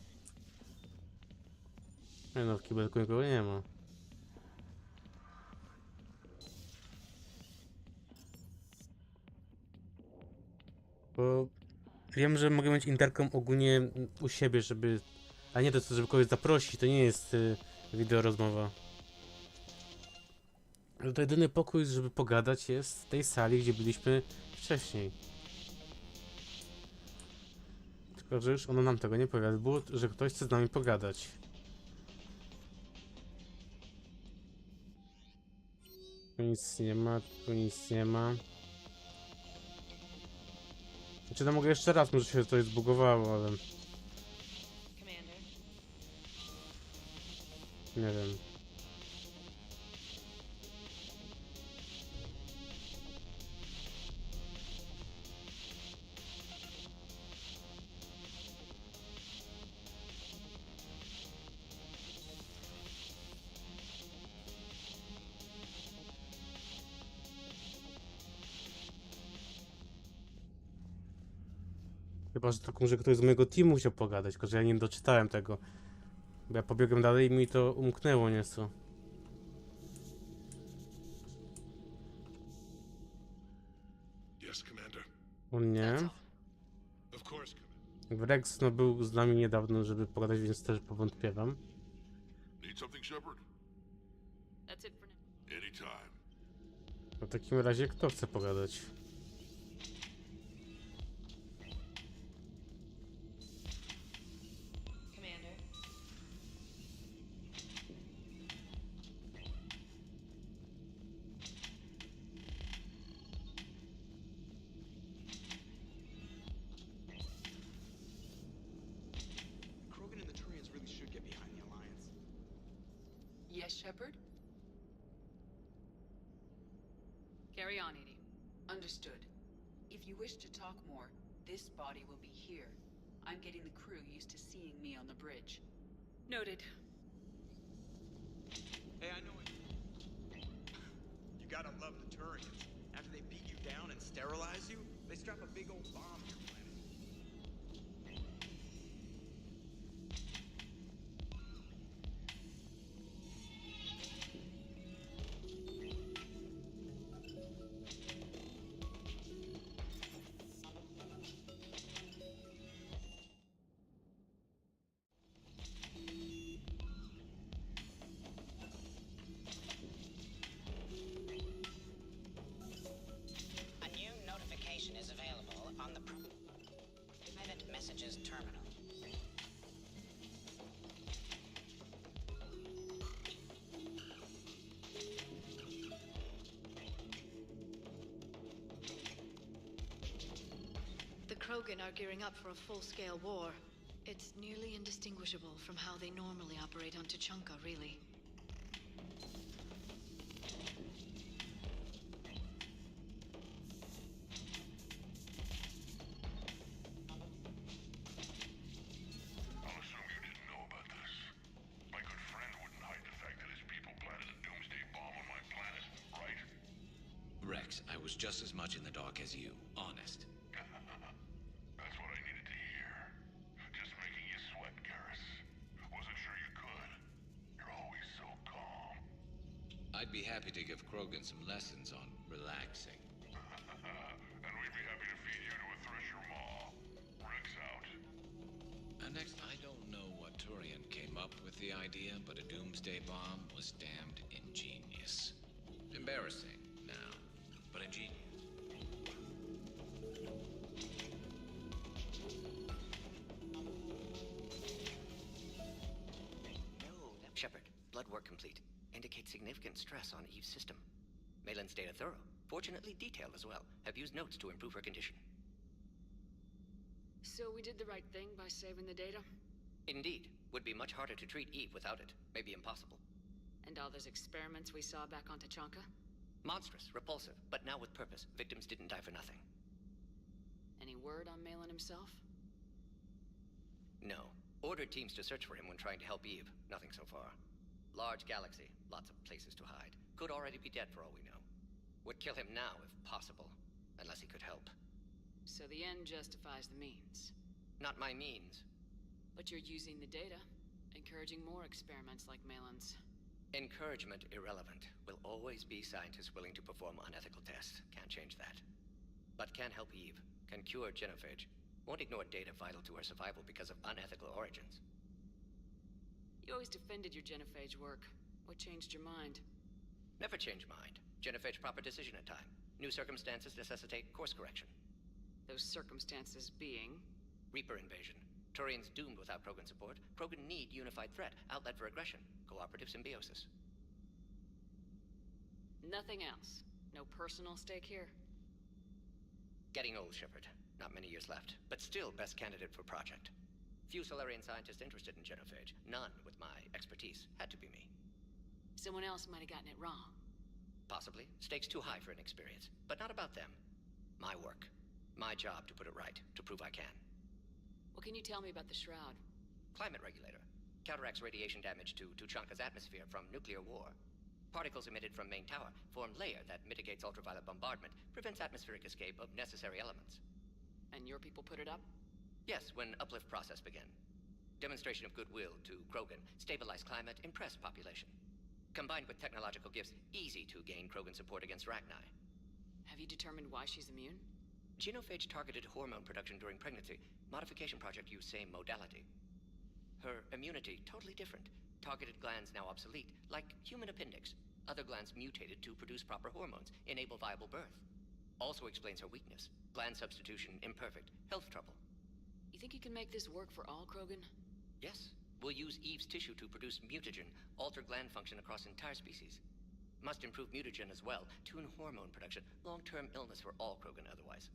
Nie no, w kibelku nikogo nie ma. Bo wiem, że mogę mieć interkom ogólnie u siebie, żeby... A nie to, żeby kogoś zaprosić, to nie jest wideo rozmowa. Ale to jedyny pokój, żeby pogadać, jest w tej sali, gdzie byliśmy wcześniej. Tylko, że już ono nam tego nie powiada, było, że ktoś chce z nami pogadać. Tu nic nie ma, tu nic nie ma. Znaczy, to mogę jeszcze raz, może się coś zbugowało, ale... Nie wiem. Chyba, że taką, że ktoś z mojego teamu chciał pogadać, tylko że ja nie doczytałem tego. Bo ja pobiegłem dalej i mi to umknęło nieco. Yes, Commander. O nie. Of course, Commander. Rex no, był z nami niedawno, żeby pogadać, więc też powątpiewam. Need something, Shepard? That's it for now. Anytime. W takim razie kto chce pogadać? Shepard? Carry on, Edie. Understood. If you wish to talk more, this body will be here. I'm getting the crew used to seeing me on the bridge. Noted. Hey, I know it. You gotta love the Turians. After they beat you down and sterilize you, they strap a big old bomb to your planet. A new notification is available on the private messages terminal. The Krogan are gearing up for a full-scale war. It's nearly indistinguishable from how they normally operate on Tuchanka, really. I'll assume you didn't know about this. My good friend wouldn't hide the fact that his people planted a doomsday bomb on my planet, right? Rex, I was just as much in the dark as you. Honest. That's what I needed to hear. Just making you sweat, Garrus. Wasn't sure you could. You're always so calm. I'd be happy to give Krogan some lessons on relaxing. And we'd be happy to feed you to a thresher maw. Rex out. And next, I don't know what Turian came up with the idea, but a doomsday bomb was damned ingenious. Embarrassing now, but ingenious. No, Shepard, blood work complete. Indicates significant stress on Eve's system. Malin's data thorough, fortunately detailed as well. Have used notes to improve her condition. So we did the right thing by saving the data? Indeed. Would be much harder to treat Eve without it. Maybe impossible. And all those experiments we saw back on Tuchanka? Monstrous, repulsive, but now with purpose. Victims didn't die for nothing. Any word on Malin himself? No. Ordered teams to search for him when trying to help Eve. Nothing so far. Large galaxy, lots of places to hide. Could already be dead for all we know. Would kill him now if possible, unless he could help. So the end justifies the means. Not my means. But you're using the data, encouraging more experiments like Malin's. Encouragement irrelevant. Will always be scientists willing to perform unethical tests. Can't change that. But can help Eve. Can cure genophage. Won't ignore data vital to her survival because of unethical origins. You always defended your genophage work. What changed your mind? Never change mind. Genophage proper decision at time. New circumstances necessitate course correction. Those circumstances being? Reaper invasion. Turians doomed without Krogan support. Krogan need unified threat, outlet for aggression, cooperative symbiosis. Nothing else? No personal stake here? Getting old, Shepard. Not many years left, but still best candidate for project. Few Solarian scientists interested in genophage. None with my expertise. Had to be me. Someone else might have gotten it wrong. Possibly. Stakes too high for inexperience. But not about them. My work. My job to put it right, to prove I can. What can you tell me about the Shroud? Climate regulator. Counteracts radiation damage to Tuchanka's atmosphere from nuclear war. Particles emitted from main tower form layer that mitigates ultraviolet bombardment, prevents atmospheric escape of necessary elements. And your people put it up? Yes, when uplift process began. Demonstration of goodwill to Krogan, stabilize climate, impress population. Combined with technological gifts, easy to gain Krogan support against Rachni. Have you determined why she's immune? Genophage targeted hormone production during pregnancy. Modification project used same modality. Her immunity totally different. Targeted glands now obsolete, like human appendix. Other glands mutated to produce proper hormones, enable viable birth. Also explains her weakness. Gland substitution imperfect, health trouble. You think you can make this work for all Krogan? Yes. We'll use Eve's tissue to produce mutagen, alter gland function across entire species. Must improve mutagen as well, tune hormone production, long-term illness for all Krogan otherwise.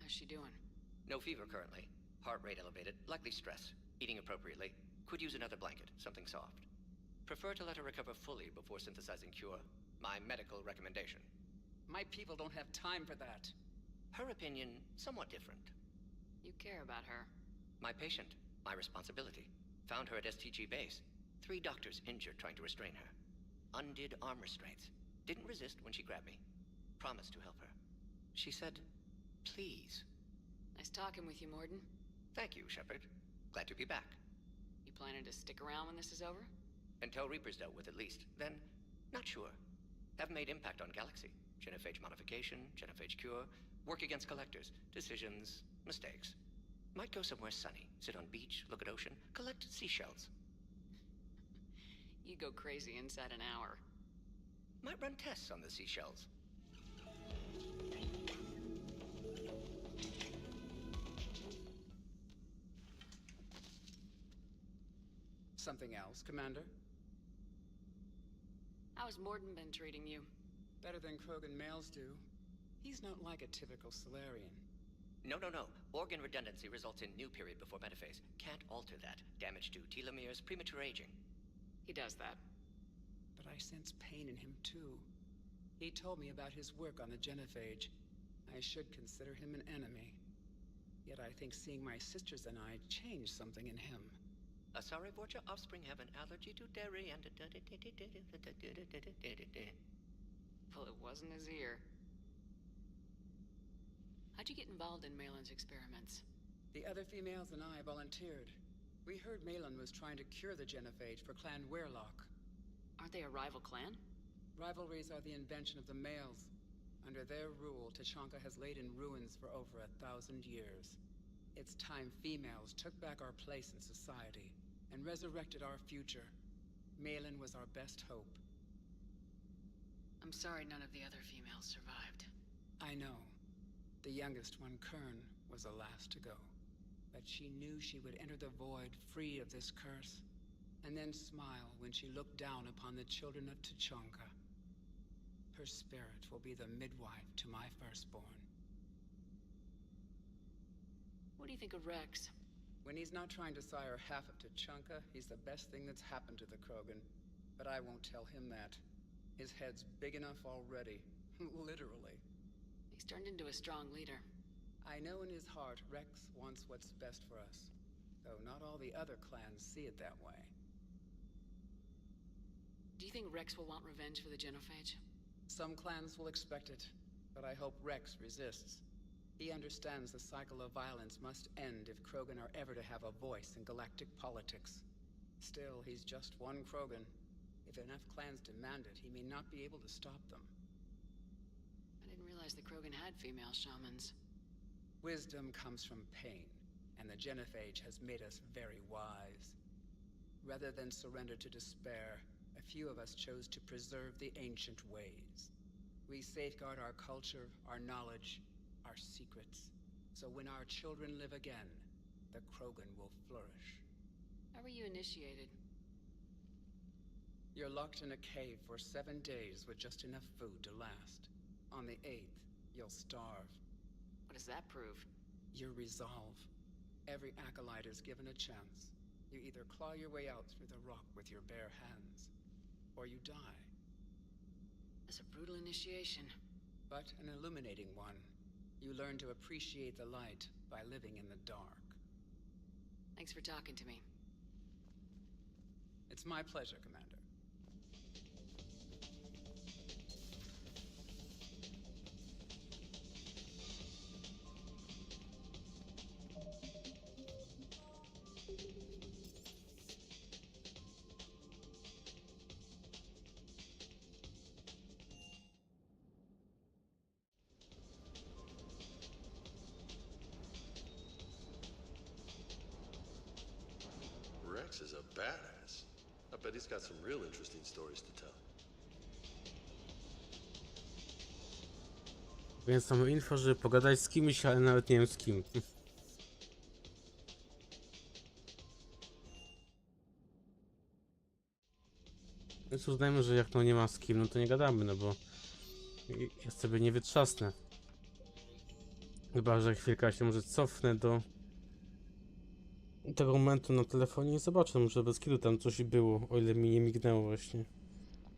How's she doing? No fever currently. Heart rate elevated, likely stress. Eating appropriately. Could use another blanket, something soft. Prefer to let her recover fully before synthesizing cure. My medical recommendation. My people don't have time for that. Her opinion, somewhat different. You care about her. My patient, my responsibility. Found her at STG base. 3 doctors injured trying to restrain her. Undid arm restraints. Didn't resist when she grabbed me. Promised to help her. She said, please. Nice talking with you, Morden. Thank you, Shepard. Glad to be back. You planning to stick around when this is over? Until Reaper's dealt with, at least. Then, not sure. Have made impact on Galaxy. Genophage modification, genophage cure, work against collectors, decisions, mistakes. Might go somewhere sunny, sit on beach, look at ocean, collect seashells. You'd go crazy inside an hour. Might run tests on the seashells. Something else, Commander? How's Morden been treating you? Better than Krogan males do. He's not like a typical Solarian. No. Organ redundancy results in new period before metaphase. Can't alter that. Damage to telomeres, premature aging. He does that. But I sense pain in him, too. He told me about his work on the genophage. I should consider him an enemy. Yet I think seeing my sisters and I changed something in him. Asari Borgia offspring have an allergy to dairy and... Well, it wasn't his ear. How'd you get involved in Malin's experiments? The other females and I volunteered. We heard Malin was trying to cure the genophage for Clan Weirlock. Aren't they a rival clan? Rivalries are the invention of the males. Under their rule, Tachanka has laid in ruins for over 1,000 years. It's time females took back our place in society and resurrected our future. Malin was our best hope. I'm sorry none of the other females survived. I know. The youngest one, Kern, was the last to go. But she knew she would enter the void free of this curse, and then smile when she looked down upon the children of Tachanka. Her spirit will be the midwife to my firstborn. What do you think of Rex? When he's not trying to sire half of Tachanka, he's the best thing that's happened to the Krogan. But I won't tell him that. His head's big enough already. Literally. He's turned into a strong leader. I know in his heart Rex wants what's best for us. Though not all the other clans see it that way. Do you think Rex will want revenge for the genophage? Some clans will expect it, but I hope Rex resists. He understands the cycle of violence must end if Krogan are ever to have a voice in galactic politics. Still, he's just one Krogan. If enough clans demand it, he may not be able to stop them. I didn't realize the Krogan had female shamans. Wisdom comes from pain, and the genophage has made us very wise. Rather than surrender to despair, a few of us chose to preserve the ancient ways. We safeguard our culture, our knowledge, our secrets. So when our children live again, the Krogan will flourish. How were you initiated? You're locked in a cave for 7 days with just enough food to last. On the 8th, you'll starve. What does that prove? Your resolve. Every acolyte is given a chance. You either claw your way out through the rock with your bare hands, or you die. That's a brutal initiation. But an illuminating one. You learn to appreciate the light by living in the dark. Thanks for talking to me. It's my pleasure, Commander. Rex is a badass. I bet he's got some real interesting stories to tell. Więc mamy info, żeby pogadać z kimś, ale nawet nie wiem z kim. Więc uznajmy, że jak to nie ma z kim, no to nie gadamy, no bo ja sobie nie wytrzasnę. Chyba, że chwilkę się może cofnę do tego momentu na telefonie nie zobaczę, może bez kitu tam coś było, o ile mi nie mignęło właśnie.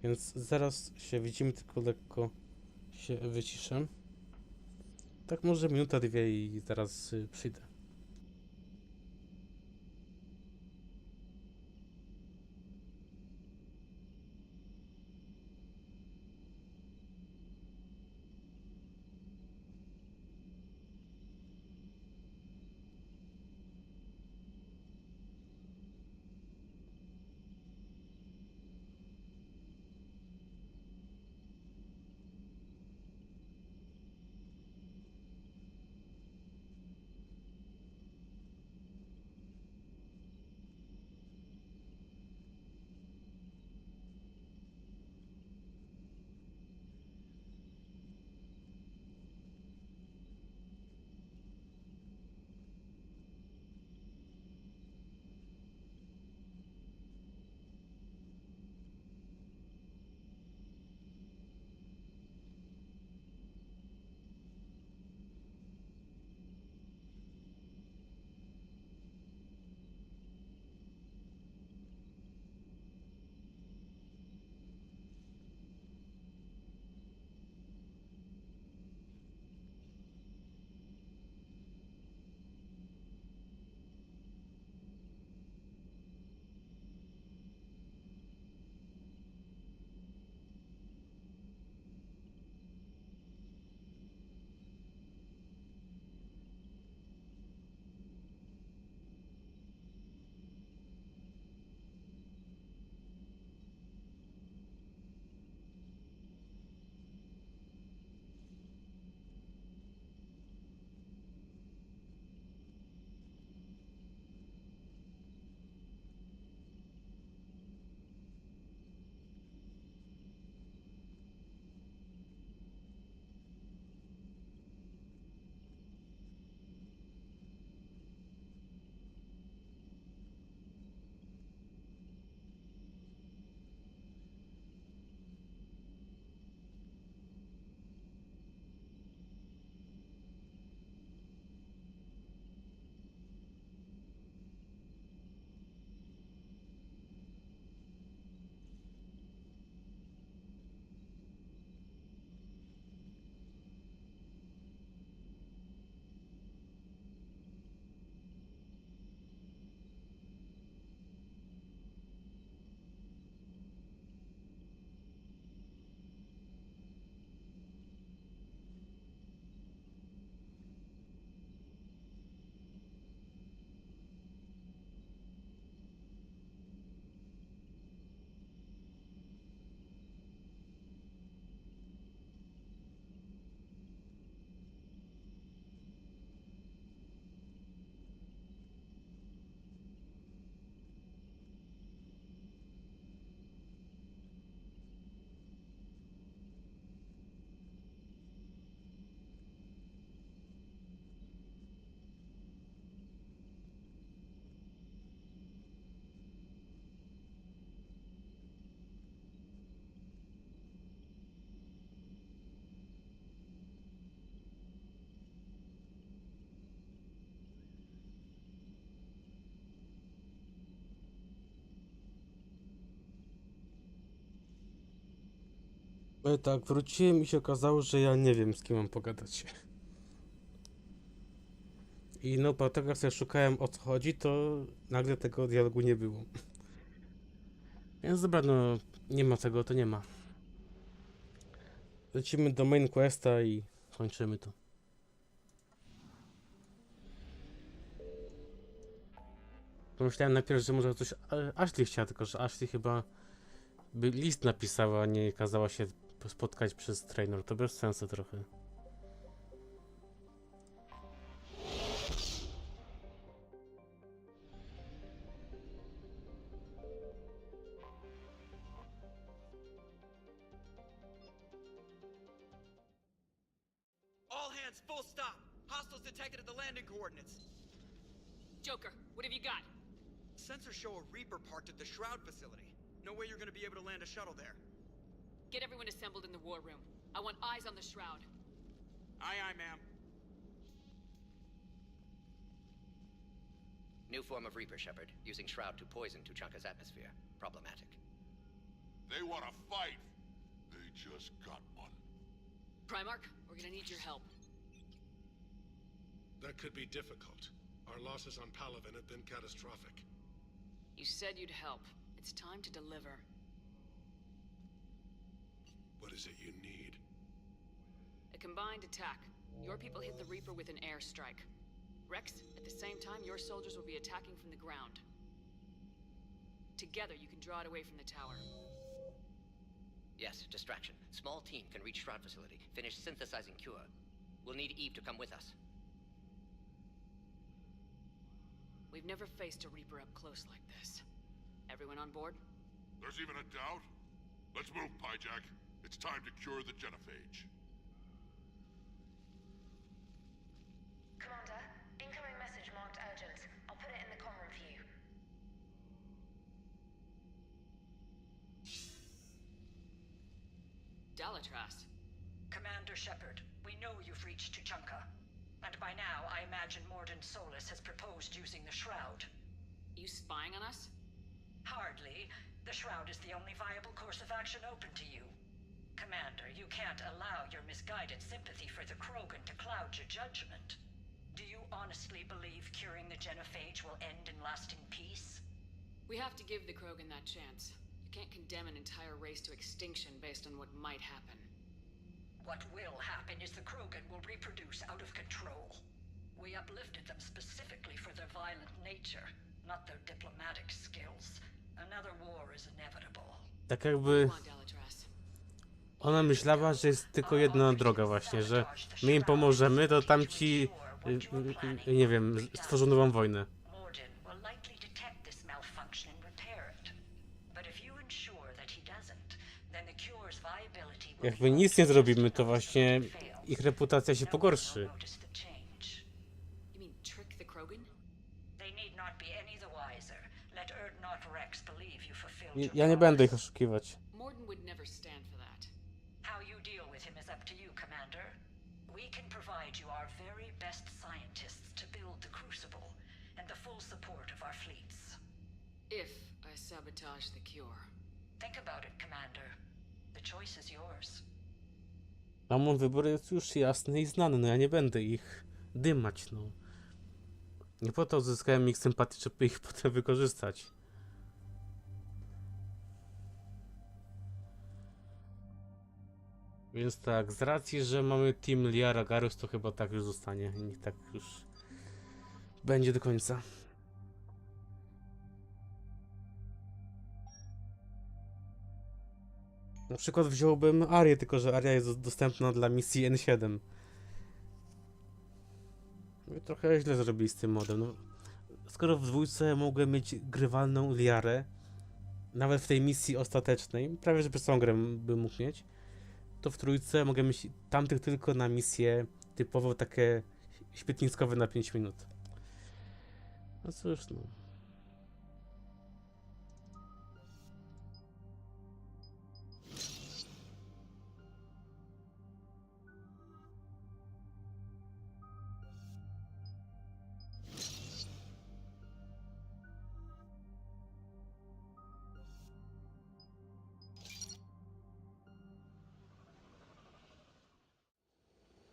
Więc zaraz się widzimy, tylko lekko się wyciszę. Tak może minuta, dwie i zaraz przyjdę. Tak, wróciłem i się okazało, że ja nie wiem, z kim mam pogadać. I no, po tego jak sobie szukałem, o co chodzi, to nagle tego dialogu nie było. Więc dobra, no nie ma tego, to nie ma. Lecimy do main questa i kończymy to. Pomyślałem najpierw, że może coś Ashley chciała, tylko że Ashley chyba by list napisała, a nie kazała się spotkać przez trainer. To bez sensu trochę. All hands, full stop. Hostiles detected at the landing coordinates. Joker, what have you got? Sensors show a Reaper parked at the Shroud facility. No way you're gonna be able to land a shuttle there. Get everyone assembled in the war room. I want eyes on the Shroud. Aye, aye, ma'am. New form of Reaper, Shepard, using Shroud to poison Tuchanka's atmosphere. Problematic. They want to fight. They just got one. Primarch, we're gonna need your help. That could be difficult. Our losses on Palaven have been catastrophic. You said you'd help. It's time to deliver. What is it you need? A combined attack. Your people hit the Reaper with an airstrike. Rex, at the same time, your soldiers will be attacking from the ground. Together, you can draw it away from the tower. Yes, distraction. Small team can reach Shroud facility, finish synthesizing cure. We'll need Eve to come with us. We've never faced a Reaper up close like this. Everyone on board? There's even a doubt? Let's move, Pyjack. It's time to cure the genophage. Commander, incoming message marked urgent. I'll put it in the comm room for you. Dalatras. Commander Shepard, we know you've reached Tuchanka. And by now, I imagine Mordin Solus has proposed using the Shroud. You spying on us? Hardly. The Shroud is the only viable course of action open to you. Commander, you can't allow your misguided sympathy for the Krogan to cloud your judgment. Do you honestly believe curing the genophage will end in lasting peace? We have to give the Krogan that chance. You can't condemn an entire race to extinction based on what might happen. What will happen is the Krogan will reproduce out of control. We uplifted them specifically for their violent nature, not their diplomatic skills. Another war is inevitable. Tak jakby ona myślała, że jest tylko jedna droga właśnie, że my im pomożemy, to tamci, nie wiem, stworzą nową wojnę. Mordin will likely detect this malfunction and repair it. But if you ensure that he doesn't, then the cure's viability will Jak my nic nie zrobimy, to właśnie ich reputacja się pogorszy. You mean trick the Krogan? They need not be any the wiser. Let not Rex believe you fulfilled Ja nie będę ich oszukiwać. Mordin would never stand for that. How you deal with him is up to you, Commander. We can provide you our very best scientists to build the Crucible and the full support of our fleets. If I sabotage the cure. Think about it, Commander. The choice is yours. A mój wybór jest już jasny i znany, no ja nie będę ich dymać, no. Nie po to uzyskałem ich sympatię, żeby ich potem wykorzystać. Więc tak, z racji, że mamy team Liara Garus, to chyba tak już zostanie. Niech tak już będzie do końca. Na przykład wziąłbym Arię, tylko że Aria jest dostępna dla misji N7. I trochę źle zrobili z tym modem. No, skoro w dwójce mogłem mieć grywalną Liarę, nawet w tej misji ostatecznej, prawie że przez całą grę bym mógł mieć, to w trójce mogę mieć tamtych tylko na misje typowo takie świetniskowe na 5 minut. No cóż, no.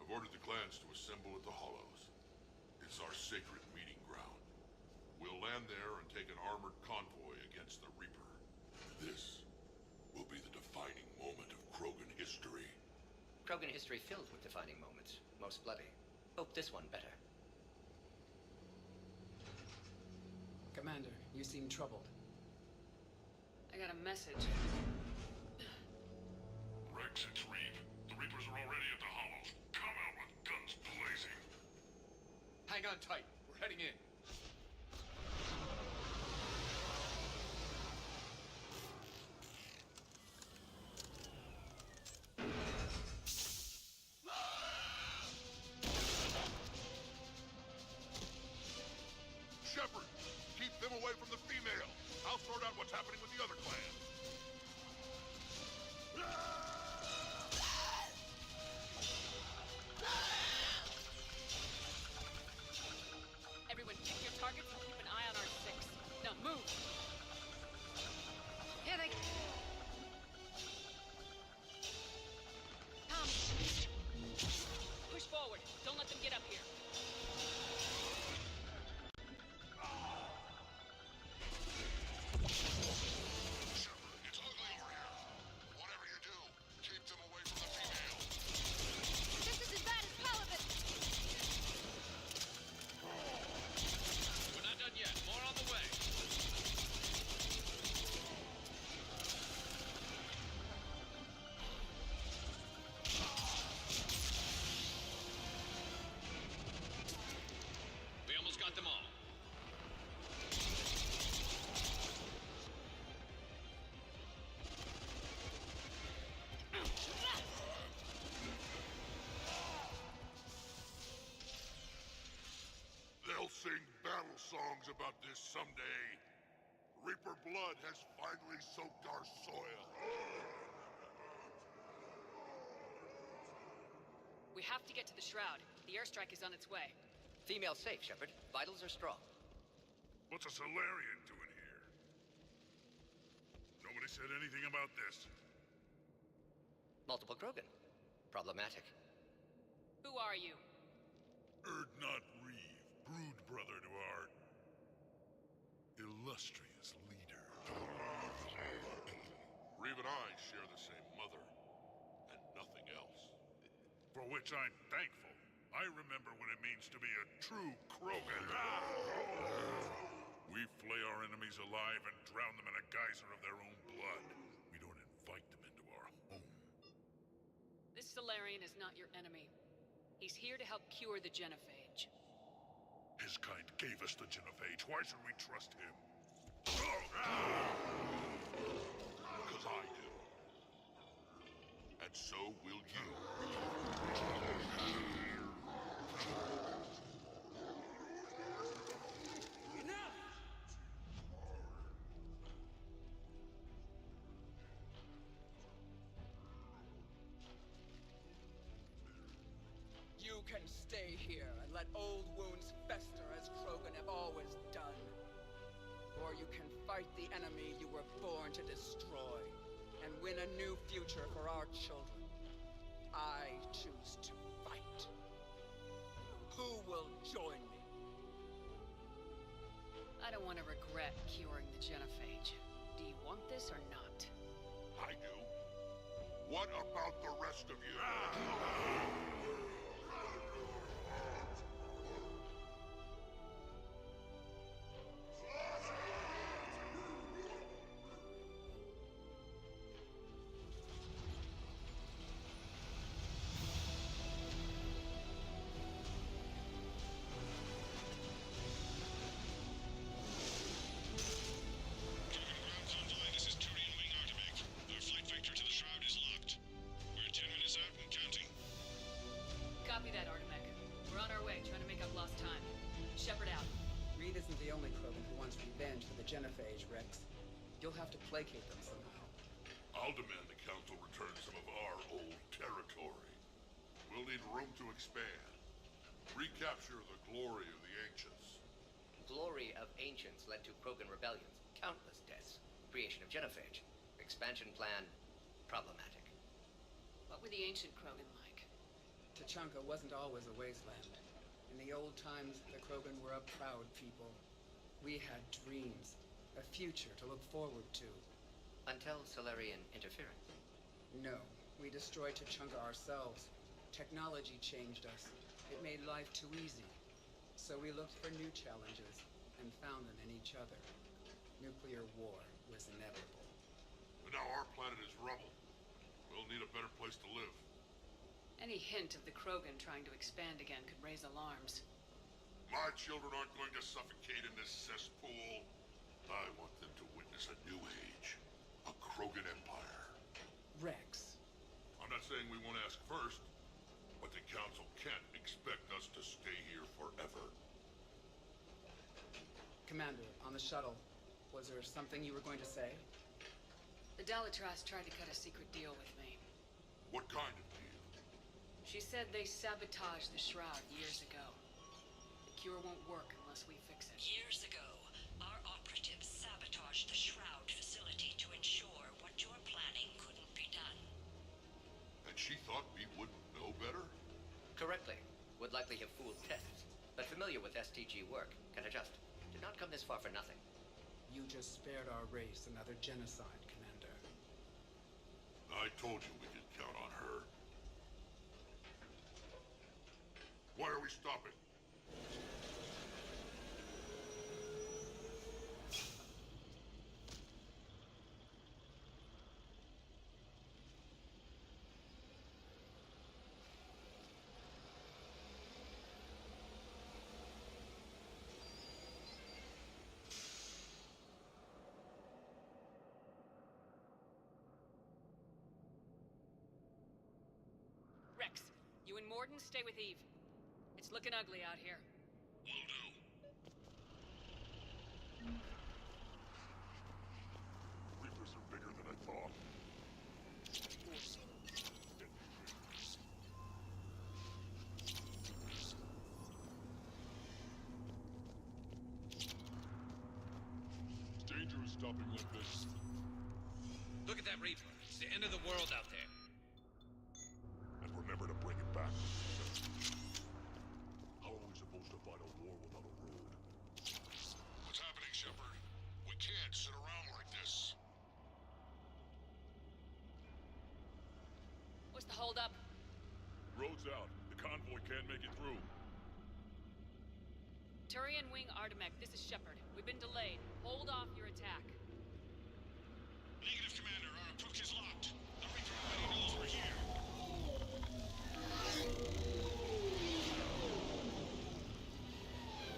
I've ordered the clans to assemble at the Hollows. It's our sacred meeting ground. We'll land there and take an armored convoy against the Reaper. This will be the defining moment of Krogan history. Krogan history filled with defining moments. Most bloody. Hope this one better. Commander, you seem troubled. I got a message. Rex, it's Reeve. The Reapers are already at the Hollows. Come out with guns blazing. Hang on tight. We're heading in. Shepard, keep them away from the female. I'll sort out what's happening with the other clan. Everyone pick your targets and keep an eye on songs about this someday. Reaper blood has finally soaked our soil. We have to get to the Shroud. The airstrike is on its way. Female safe, Shepard. Vitals are strong. What's a Solarian doing here? Nobody said anything about this. Multiple Krogan. Problematic. Who are you? Erdnot Reeve, brood brother to our illustrious leader. Reeve and I share the same mother, and nothing else. For which I'm thankful. I remember what it means to be a true Krogan. We flay our enemies alive and drown them in a geyser of their own blood. We don't invite them into our home. This Solarian is not your enemy. He's here to help cure the genophage. His kind gave us the genophage. Why should we trust him? Because I do. And so will you. You can stay here and let old wounds fester as Krogan have always done. Or you can fight the enemy you were born to destroy and win a new future for our children. I choose to fight. Who will join me? I don't want to regret curing the genophage. Do you want this or not? I do. What about the rest of you? Copy that, Artemech. We're on our way, trying to make up lost time. Shepard out. Reed isn't the only Krogan who wants revenge for the genophage, Rex. You'll have to placate them somehow. I'll demand the Council return some of our old territory. We'll need room to expand. Recapture the glory of the Ancients. Glory of Ancients led to Krogan rebellions, countless deaths, creation of genophage. Expansion plan, problematic. What were the ancient Krogan like? Tachanka wasn't always a wasteland. In the old times, the Krogan were a proud people. We had dreams, a future to look forward to. Until Solarian interference. No, we destroyed Tachanka ourselves. Technology changed us. It made life too easy. So we looked for new challenges and found them in each other. Nuclear war was inevitable. But now our planet is rubble. We'll need a better place to live. Any hint of the Krogan trying to expand again could raise alarms. My children aren't going to suffocate in this cesspool. I want them to witness a new age. A Krogan empire. Rex. I'm not saying we won't ask first, but the Council can't expect us to stay here forever. Commander, on the shuttle, was there something you were going to say? The Dalitras tried to cut a secret deal with me. What kind of deal? She said they sabotaged the Shroud years ago. The cure won't work unless we fix it. Years ago, our operatives sabotaged the Shroud facility to ensure what you're planning couldn't be done. And she thought we wouldn't know better? Correctly. Would likely have fooled tests, but familiar with STG work, can adjust. Did not come this far for nothing. You just spared our race another genocide, Commander. I told you we could count on her. Why are we stopping? Rex, you and Morden stay with Eve. It's looking ugly out here. Will do. Reapers are bigger than I thought. It's dangerous stopping like this. Look at that Reaper. It's the end of the world out there. And remember to bring it back. How are we supposed to fight a war without a road? What's happening, Shepard? We can't sit around like this. What's the holdup? Road's out. The convoy can't make it through. Turian Wing Artemek, this is Shepard. We've been delayed. Hold off your attack. Negative, Commander. Our approach is locked. The Reaper already knows we're here.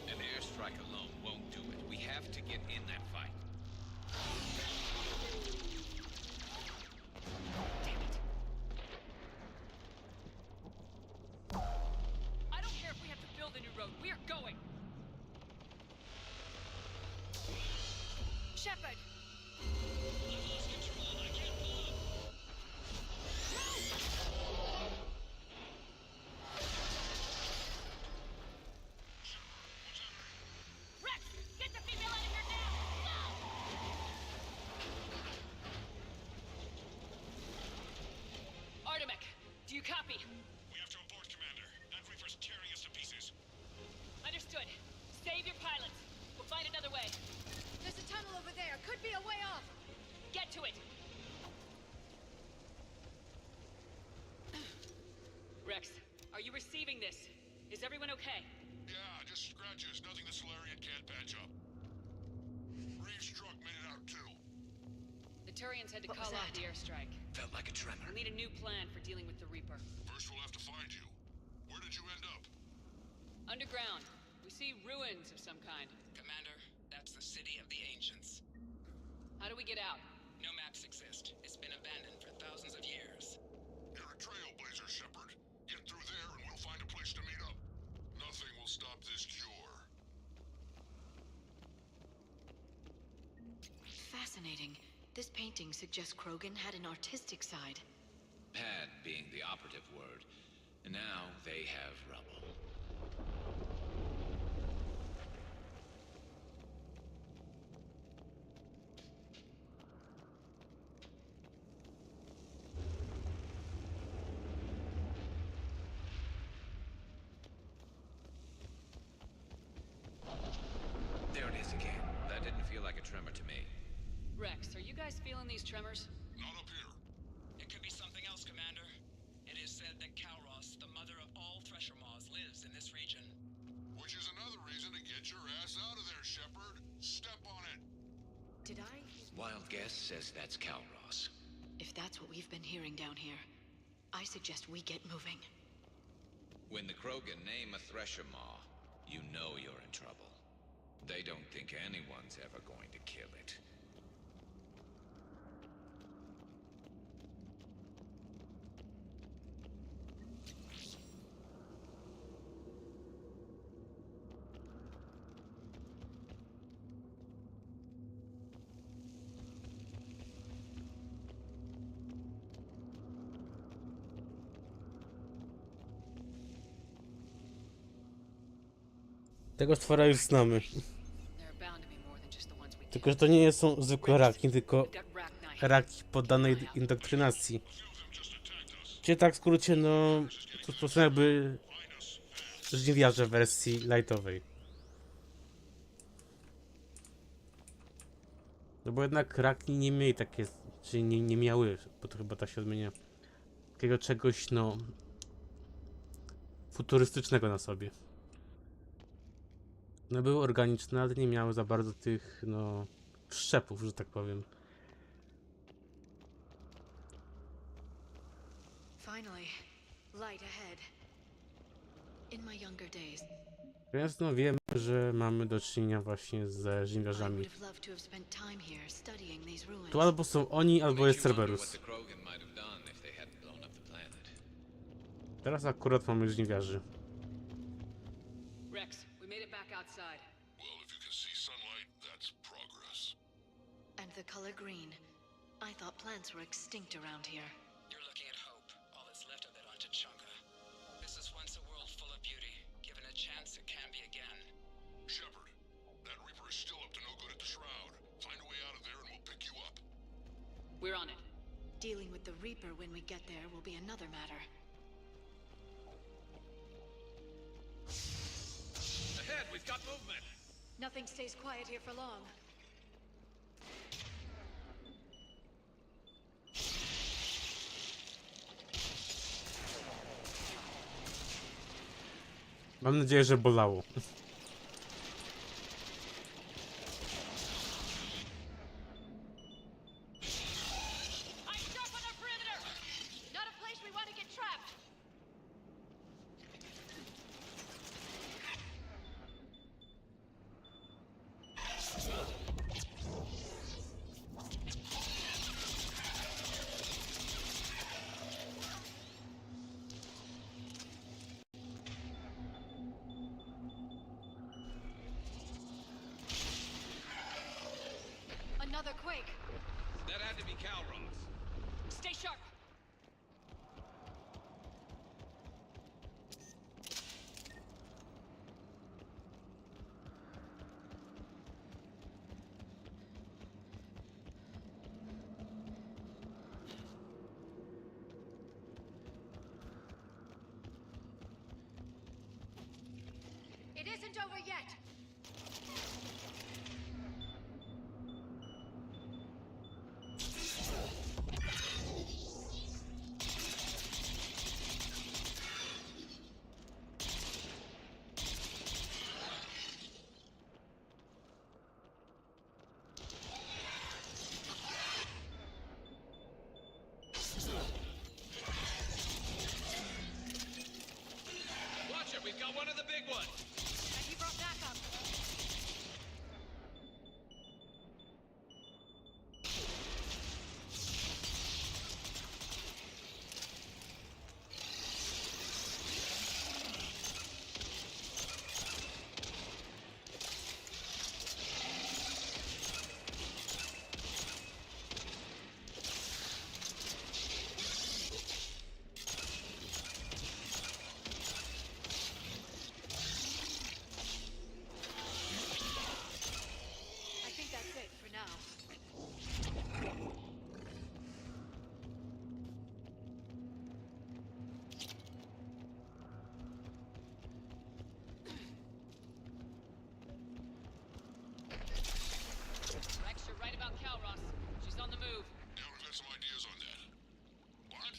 An airstrike alone won't do it. We have to get in that fight. I don't care if we have to build a new road. We are going. Shepard! I've lost control. I can't pull up. Rex, get the female out of here now! Now! Artemek, do you copy? We have to abort, Commander. That Reaper's tearing us to pieces. Understood. Save your pilots. We'll find another way. There's a tunnel over there. Could be a way off. Get to it! Rex, are you receiving this? Is everyone okay? Yeah, just scratches. Nothing the Solarian can't patch up. Reeves' truck made it out too. The Turians had to What was call off that? the airstrike. Felt like a tremor. We'll need a new plan for dealing with the Reaper. First we'll have to find you. Where did you end up? Underground. We see ruins of some kind. Commander, that's the city of the ancients. How do we get out? No maps exist. It's been abandoned for thousands of years. You're a trailblazer, Shepard. Get through there and we'll find a place to meet up. Nothing will stop this cure. Fascinating. This painting suggests Krogan had an artistic side. Had being the operative word. And now they have rubble. There it is again. That didn't feel like a tremor to me. Rex, are you guys feeling these tremors? Not up here. It could be something else, Commander. It is said that Kalros, the mother of all Thresher Maws, lives in this region. Which is another reason to get your ass out of there, Shepard. Step on it. Did I? Wild guess says that's Calros. If that's what we've been hearing down here, I suggest we get moving. When the Krogan name a Thresher Maw, you know you're in trouble. They don't think anyone's ever going to kill it. Tego stwora już znamy. Tylko, że to nie są zwykłe raki, tylko raki poddanej indoktrynacji. Czyli tak w skrócie, no, to po prostu jakby żniwiarze w wersji lightowej. No bo jednak raki nie mieli takie, czyli nie miały, bo to chyba tak się odmienia, takiego czegoś, no, futurystycznego na sobie. No były organiczne, ale nie miały za bardzo tych, no, wszczepów, że tak powiem. Finally, light ahead. In my younger days, Więc no wiemy, że mamy do czynienia właśnie ze I żniwiarzami. would have loved to have spent time here studying these ruins. Tu albo są oni, albo jest Cerberus. Teraz akurat mamy żniwiarzy. Rex, we made it back outside. Well, if you can see sunlight, that's the color green. I thought plants were extinct around here. You're looking at hope, all that's left of it on Tachanka. This was once a world full of beauty. Given a chance, it can be again. Shepard, that Reaper is still up to no good at the Shroud. Find a way out of there and we'll pick you up. We're on it. Dealing with the Reaper when we get there will be another matter. Ahead, we've got movement. Nothing stays quiet here for long. Mam nadzieję, że bolało. Another quake. That had to be Calros. Stay sharp. It isn't over yet. Watch it, we've got one of the big ones. And he brought backup. I think that's it for now. Rex, you're right about Calros. She's on the move. Yeah, we've got some ideas on that. What?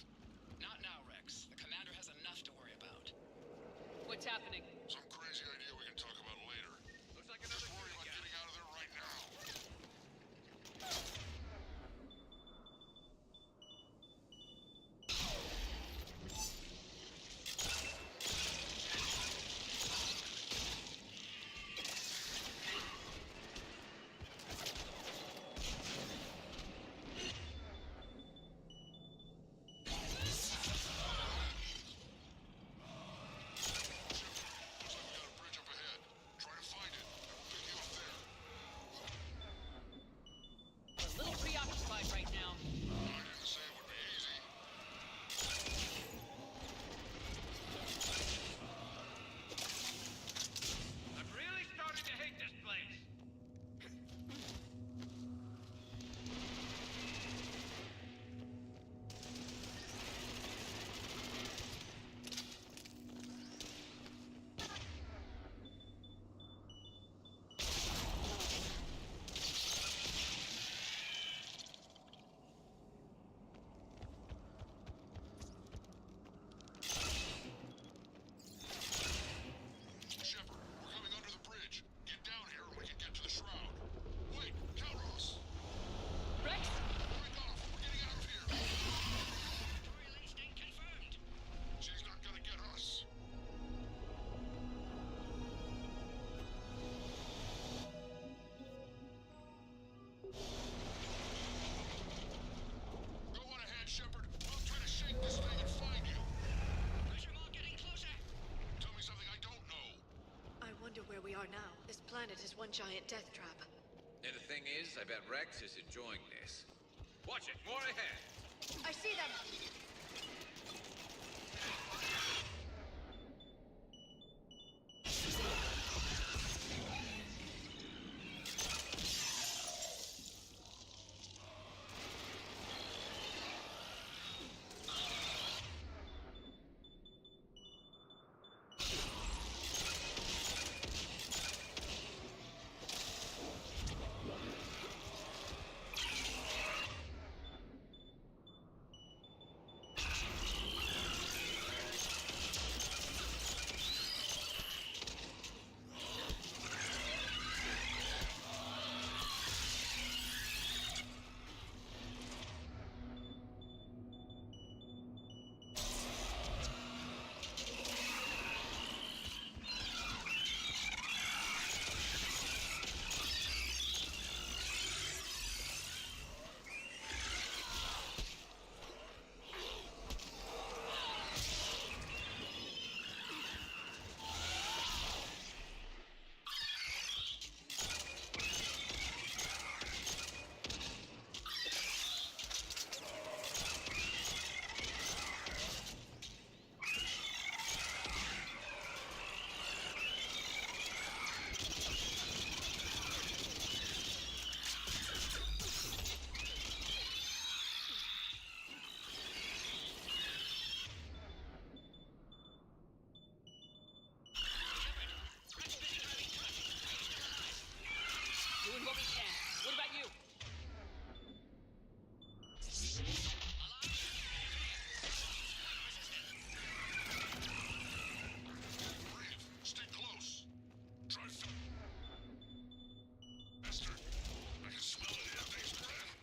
Not now, Rex. The commander has enough to worry about. What's happening? Some crazy idea we can talk about later. Looks like Just another worry about getting out of there right now. Looks like we got a bridge up ahead. Try to find it. We'll pick you up there. We're a little preoccupied right now. I didn't say it would be easy. I'm really starting to hate this place. Shepard, we're coming under the bridge. Get down here and we can get to the Shroud. Wait, Calros! Rex? Break off! We're getting out of here! Victoria instinct confirmed. She's not gonna get us. Go on ahead, Shepard. We'll try to shake this thing and find you. Pressure mark getting closer. Tell me something I don't know. I wonder where we are now. This planet is one giant death trap. And the thing is, I bet Rex is enjoying this. Watch it, more ahead. I see them. Doing what we can. What about you? Stay close. Try to... Esther, I can smell it in these breath.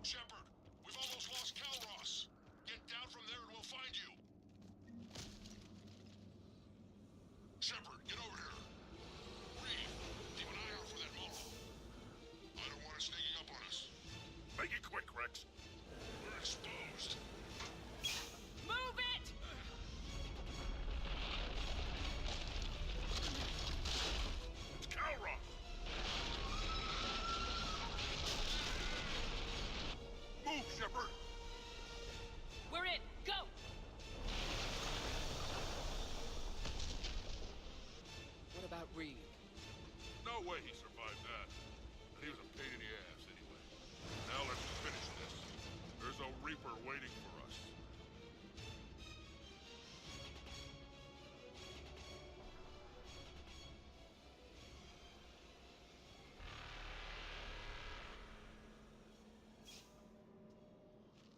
Shepard, we've almost lost Calros. Get down from there and we'll find you. Shepard, get over here. Reed, keep an eye out for that mole. I don't want it sneaking up on us. Make it quick, Rex. We're exposed. Move it! It's Calros. Move, Shepard. We're in. Go! What about Reed? No way he survived that. And he was a pain in the ass anyway. Now let's finish this. There's a Reaper waiting for us.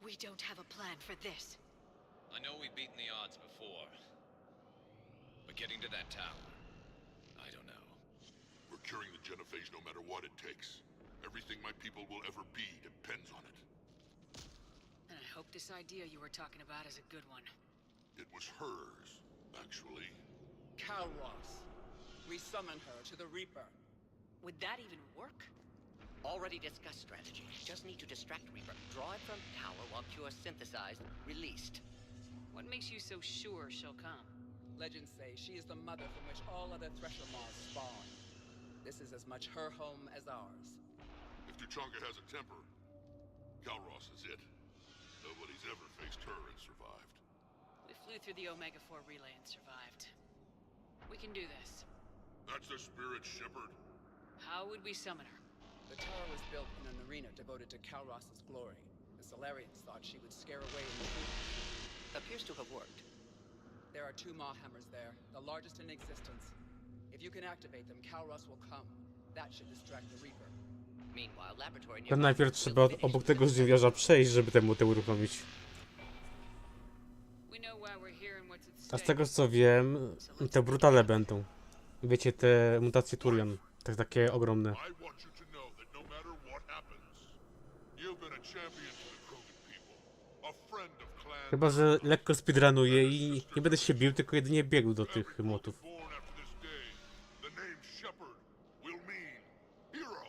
We don't have a plan for this. I know we've beaten the odds before. But getting to that tower, I don't know. We're curing the genophage no matter what it takes. Everything my people will ever be depends on it. And I hope this idea you were talking about is a good one. It was hers, actually. Calros. We summon her to the Reaper. Would that even work? Already discussed strategy. Just need to distract Reaper. Draw it from tower while Cure synthesized, released. What makes you so sure she'll come? Legends say she is the mother from which all other Thresher Maws spawn. This is as much her home as ours. If Tuchanka has a temper, Calros is it. Nobody's ever faced her and survived. We flew through the Omega-4 relay and survived. We can do this. That's the spirit, Shepard. How would we summon her? The tower was built in an arena devoted to Calros' glory. The Solarians thought she would scare away intruders. Appears to have worked. There are 2 Maw hammers there, the largest in existence. If you can activate them, Calros will come. That should distract the Reaper. Meanwhile, laboratory To najpierw trzeba obok tego żniwiarza przejść, żeby temu te uruchomić. We know why we're here and what's at A z stake. tego co wiem, te brutale będą. Wiecie, te mutacje Turian. Takie ogromne. I want you to know that no matter what happens, you've been a champion to the Krogan people, a friend of clan. Chyba, że lekko speedrunuję i nie będę się bił, tylko jedynie biegł do tych młotów. Born after this day, the name Shepard will mean hero.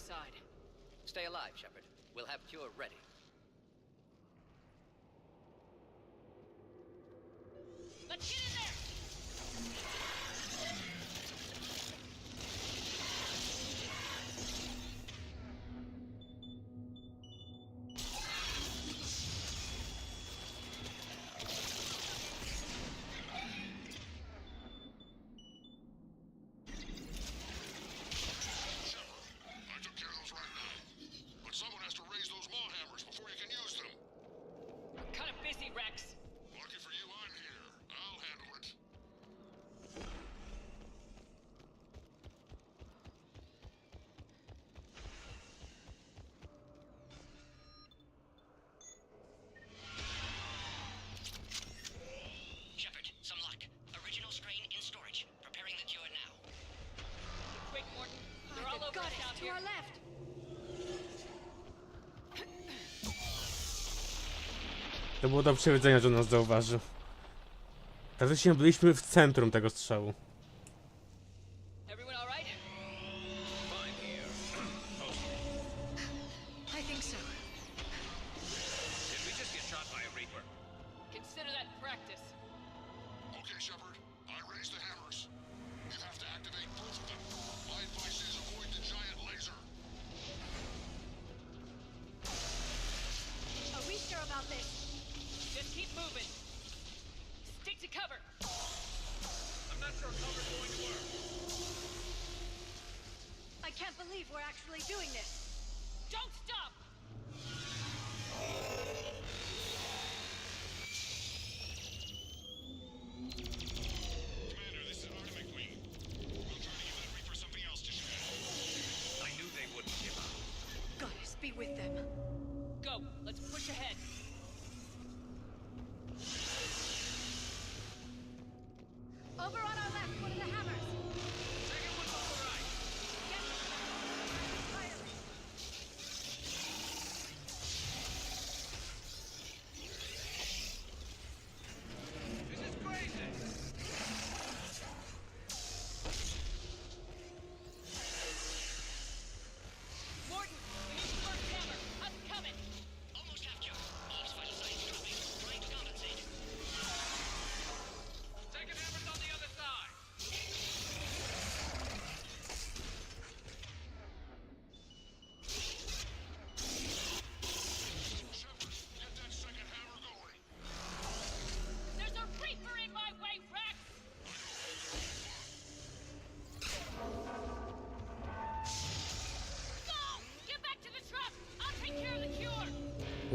aside. Stay alive, Shepard. We'll have cure ready. Let's get in there! I took care of those right now. But someone has to raise those maw hammers before you can use them. We're kind of busy, Rex. Lucky for you, I'm here. I'll handle it. Shepard, some luck. Original strain in storage. Preparing the cure now. Quick, Morton. They're all over us out To here. our left! To było do przewidzenia, że nas zauważy. Praktycznie byliśmy w centrum tego strzału. Everyone all right? Fine here. I think so. Did we just get shot by a Reaper? Consider that practice. Okay, Shepard. I raised the hammers. You have to activate both of them. My advice is avoid the giant laser. Are we sure about this? Just keep moving. Stick to cover. I'm not sure cover's going to work. I can't believe we're actually doing this. Don't stop! Commander, this is Artemis Wing. We'll try to give that Reaper something else to shoot at. I knew they wouldn't give up. Goddess, be with them. Go. Let's push ahead. Over on our left, one of the hammers. Second one's on the right. Get firing. This is crazy. Morton, we need the first hammer. Us coming. Almost have cure. Eve's vital signs dropping. Trying to compensate. Second hammer's on the other side. Shepard, get that second hammer going. There's a Reaper in my way, Rex! Go! Get back to the truck! I'll take care of the cure!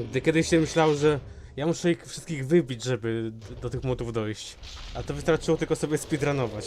Gdy kiedyś się myślał, że ja muszę ich wszystkich wybić, żeby do tych młotów dojść. A to wystarczyło tylko sobie speedrunować.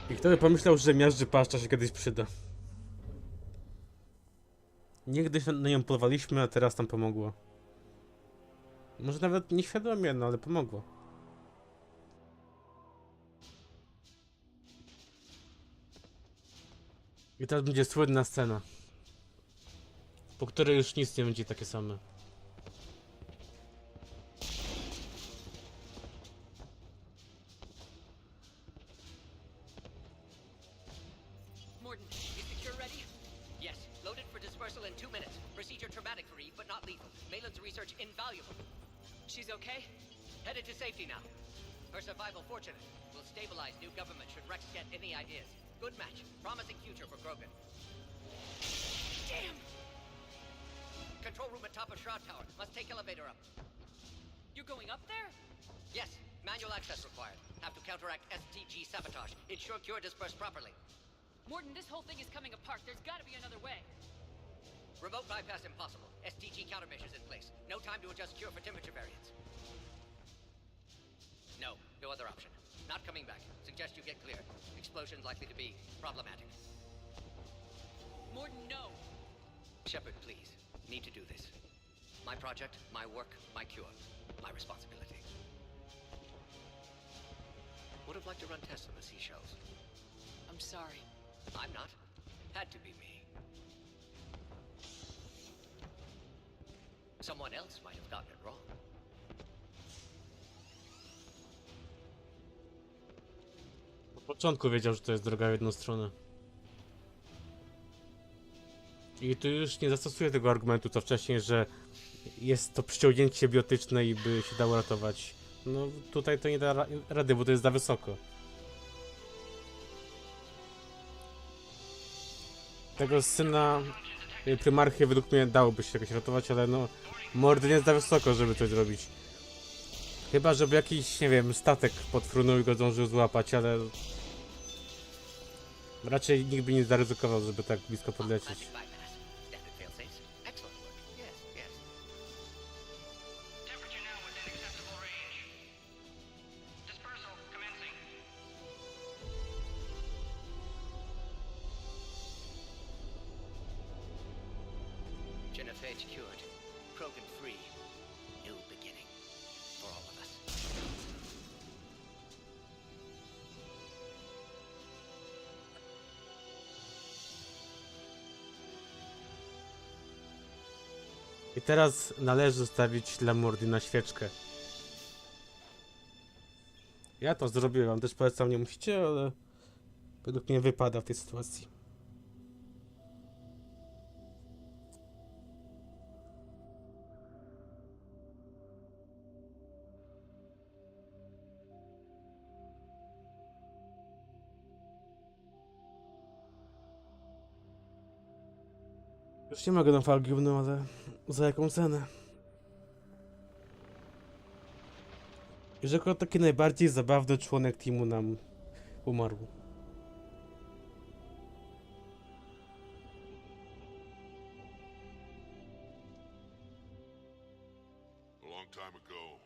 I kto by pomyślał, że miażdży paszcza się kiedyś przyda. Niegdyś na nią polowaliśmy, a teraz nam pomogło. Może nawet nieświadomie, no ale pomogło. I teraz będzie słynna scena, po której już nic nie będzie takie same. Morton, is the cure ready? Yes, loaded for dispersal in 2 minutes. Procedure traumatic for Eve, but not lethal. Malin's research invaluable. She's okay? Headed to safety now. Her survival fortunate. Will stabilize new government should Rex get any ideas. Good match. Promising future for Krogan. Damn! Control room at top of Shroud Tower. Must take elevator up. You're going up there? Yes. Manual access required. Have to counteract STG sabotage. Ensure cure dispersed properly. Morton, this whole thing is coming apart. There's gotta be another way. Remote bypass impossible. STG countermeasures in place. No time to adjust cure for temperature variance. No. No other option. Not coming back. Suggest you get clear. Explosion's likely to be problematic. Morton, no. Shepard, please. Need to do this. My project, my work, my cure. My responsibility. Would have liked to run tests on the seashells. I'm sorry. I'm not. Had to be me. Someone else might have gotten it wrong. Na początku wiedział, że to jest droga w jedną stronę. I tu już nie zastosuję tego argumentu co wcześniej, że jest to przyciągnięcie biotyczne i by się dało ratować. No tutaj to nie da rady, bo to jest za wysoko. Tego syna prymarchy według mnie dałoby się jakoś ratować, ale no mordy nie jest za wysoko, żeby coś zrobić. Chyba, żeby jakiś, nie wiem, statek podfrunął i go zdążył złapać, ale raczej nikt by nie zaryzykował, żeby tak blisko podlecieć. Genophage cured. Krogan free. New beginning. For all of us. I teraz należy zostawić dla mordy na świeczkę. Ja to zrobiłem, też polecam, nie musicie, ale według mnie wypada w tej sytuacji. Już nie mogę na falgiumną, ale za jaką cenę? I że jako taki najbardziej zabawny członek teamu nam umarł. A long time ago,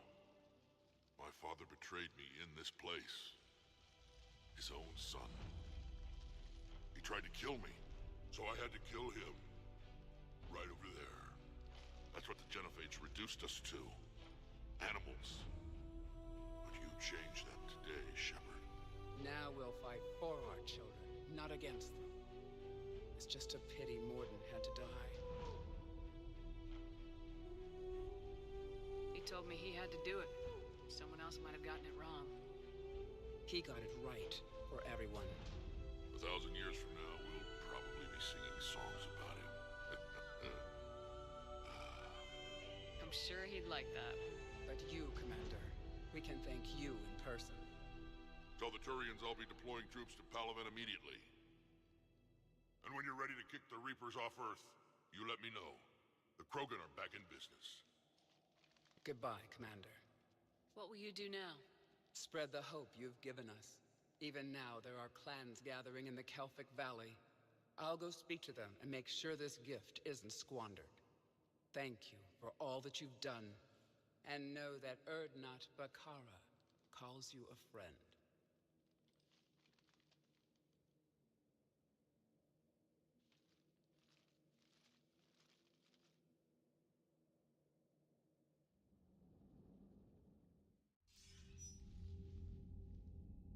my father betrayed me in this place. His own son. He tried to kill me, so I had to kill him. Right over there. That's what the Genophage reduced us to. Animals. But you changed that today, Shepard. Now we'll fight for our children, not against them. It's just a pity Morden had to die. He told me he had to do it. Someone else might have gotten it wrong. He got it right for everyone. 1,000 years from now, we'll probably be singing songs about it. I'm sure he'd like that. But you, Commander, we can thank you in person. Tell the Turians I'll be deploying troops to Palaven immediately. And when you're ready to kick the Reapers off Earth, you let me know. The Krogan are back in business. Goodbye, Commander. What will you do now? Spread the hope you've given us. Even now, there are clans gathering in the Kelphic Valley. I'll go speak to them and make sure this gift isn't squandered. Thank you for all that you've done, and know that Erdnot Bakara calls you a friend.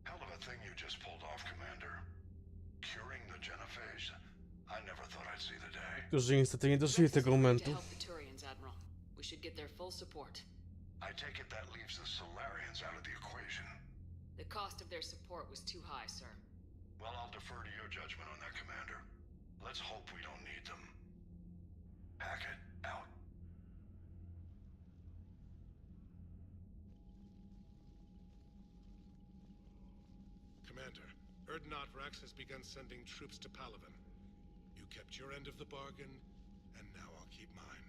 Hell of a thing you just pulled off, Commander. Curing the Genophage. I never thought I'd see the day. Którzy niestety nie dożyli tego momentu. To help the Turians, Admiral. We should get their full support. I take it that leaves the Solarians out of the equation. The cost of their support was too high, sir. Well, I'll defer to your judgment on that, Commander. Let's hope we don't need them. Hackett, out. Commander, Erdnot not, Rex has begun sending troops to Palaven. You kept your end of the bargain, and now I'll keep mine.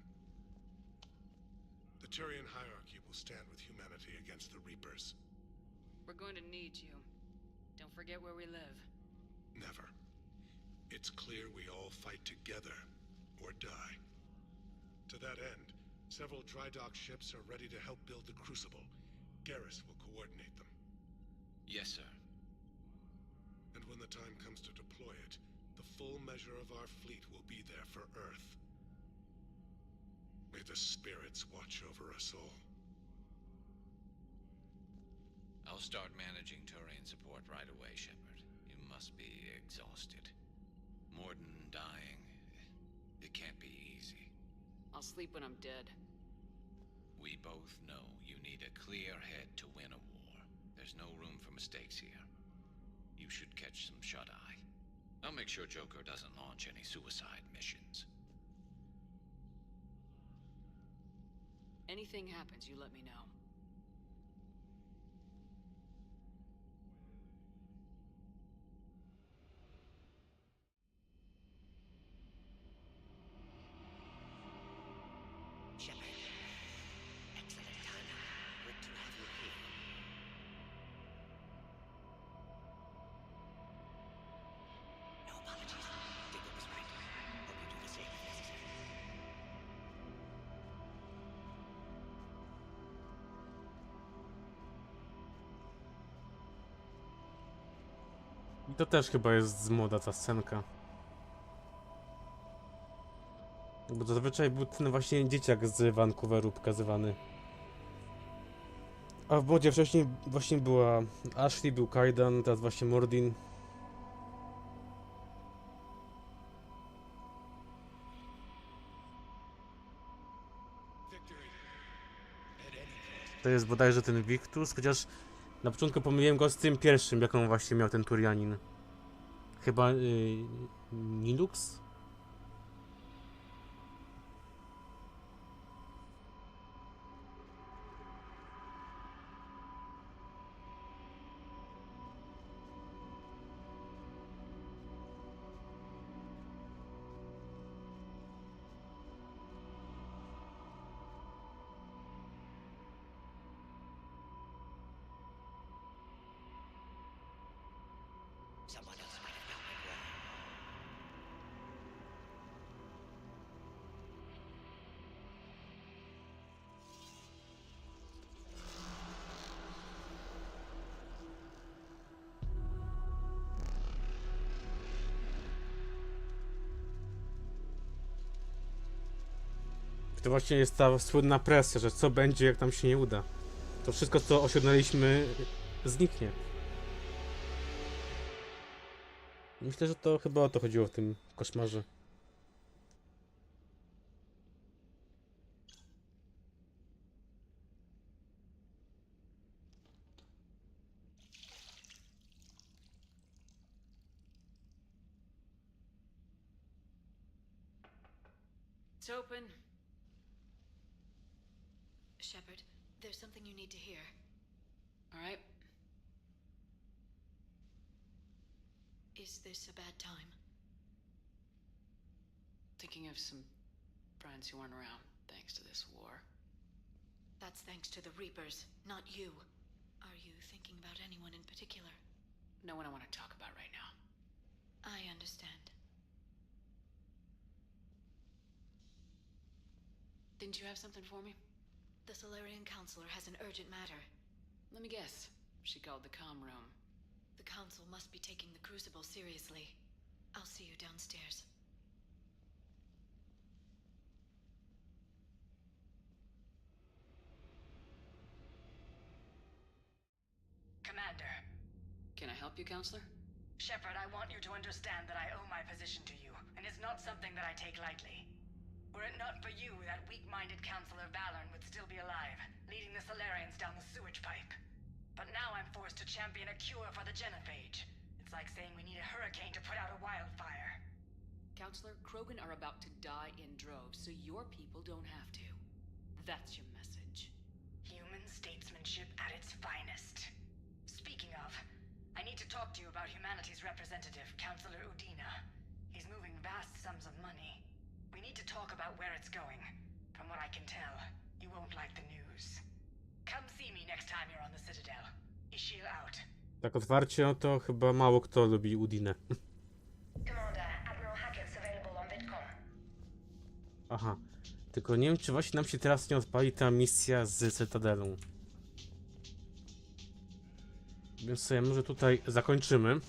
The Turian hierarchy will stand with humanity against the Reapers. We're going to need you. Don't forget where we live. Never. It's clear we all fight together, or die. To that end, several dry dock ships are ready to help build the Crucible. Garrus will coordinate them. Yes, sir. And when the time comes to deploy it, the full measure of our fleet will be there for Earth. May the spirits watch over us all. I'll start managing Turian support right away, Shepard. You must be exhausted. Morden dying. It can't be easy. I'll sleep when I'm dead. We both know you need a clear head to win a war. There's no room for mistakes here. You should catch some shut-eye. I'll make sure Joker doesn't launch any suicide missions. Anything happens, you let me know. Shepard. Excellent timing. Good to have you here. No apologies. Diggle was right. Hope you do the same if necessary. I to też chyba jest z moda ta scenka. Bo zazwyczaj był ten właśnie dzieciak z Vancouveru pokazywany. A w modzie wcześniej właśnie była Ashley, był Kaidan, teraz właśnie Mordin. To jest bodajże ten Victus, chociaż na początku pomyliłem go z tym pierwszym, jaką właśnie miał ten Turianin. Chyba Nilux? Someone else might have done it wrong. To właśnie jest ta słynna presja, że co będzie, jak nam się nie uda. To wszystko, co osiągnęliśmy, zniknie. Myślę, że to chyba o to chodziło w tym koszmarze. It's open. Shepard, there's something you need to hear. All right. Is this a bad time? Thinking of some friends who aren't around thanks to this war. That's thanks to the Reapers, not you. Are you thinking about anyone in particular? No one I want to talk about right now. I understand. Didn't you have something for me? The Solarian Counselor has an urgent matter. Let me guess. She called the comm room. The Council must be taking the Crucible seriously. I'll see you downstairs. Commander. Can I help you, Counselor? Shepard, I want you to understand that I owe my position to you, and it's not something that I take lightly. Were it not for you, that weak-minded Counselor Valorn would still be alive, leading the Solarians down the sewage pipe. But now I'm forced to champion a cure for the genophage. It's like saying we need a hurricane to put out a wildfire. Counselor, Krogan are about to die in droves, so your people don't have to. That's your message. Human statesmanship at its finest. Speaking of, I need to talk to you about humanity's representative, Councillor Udina. He's moving vast sums of money. We need to talk about where it's going. From what I can tell, you won't like the news. Come see me next time you're on the Citadel. Ishil out. Tak otwarcie, no to chyba mało kto lubi Udinę. Aha. Tylko nie wiem, czy właśnie nam się teraz nie odpali ta misja z Cytadelą. Więc sobie może tutaj zakończymy,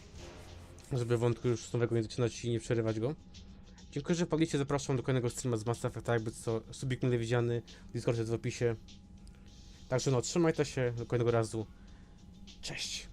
żeby wątku już z nowego nie zaczynać i nie przerywać go. Dziękuję, że wpadliście, zapraszam do kolejnego streama z Mass Effecta, jakby co, subik mile widziany, Discord jest w opisie. Także no, trzymajcie się, do kolejnego razu. Cześć!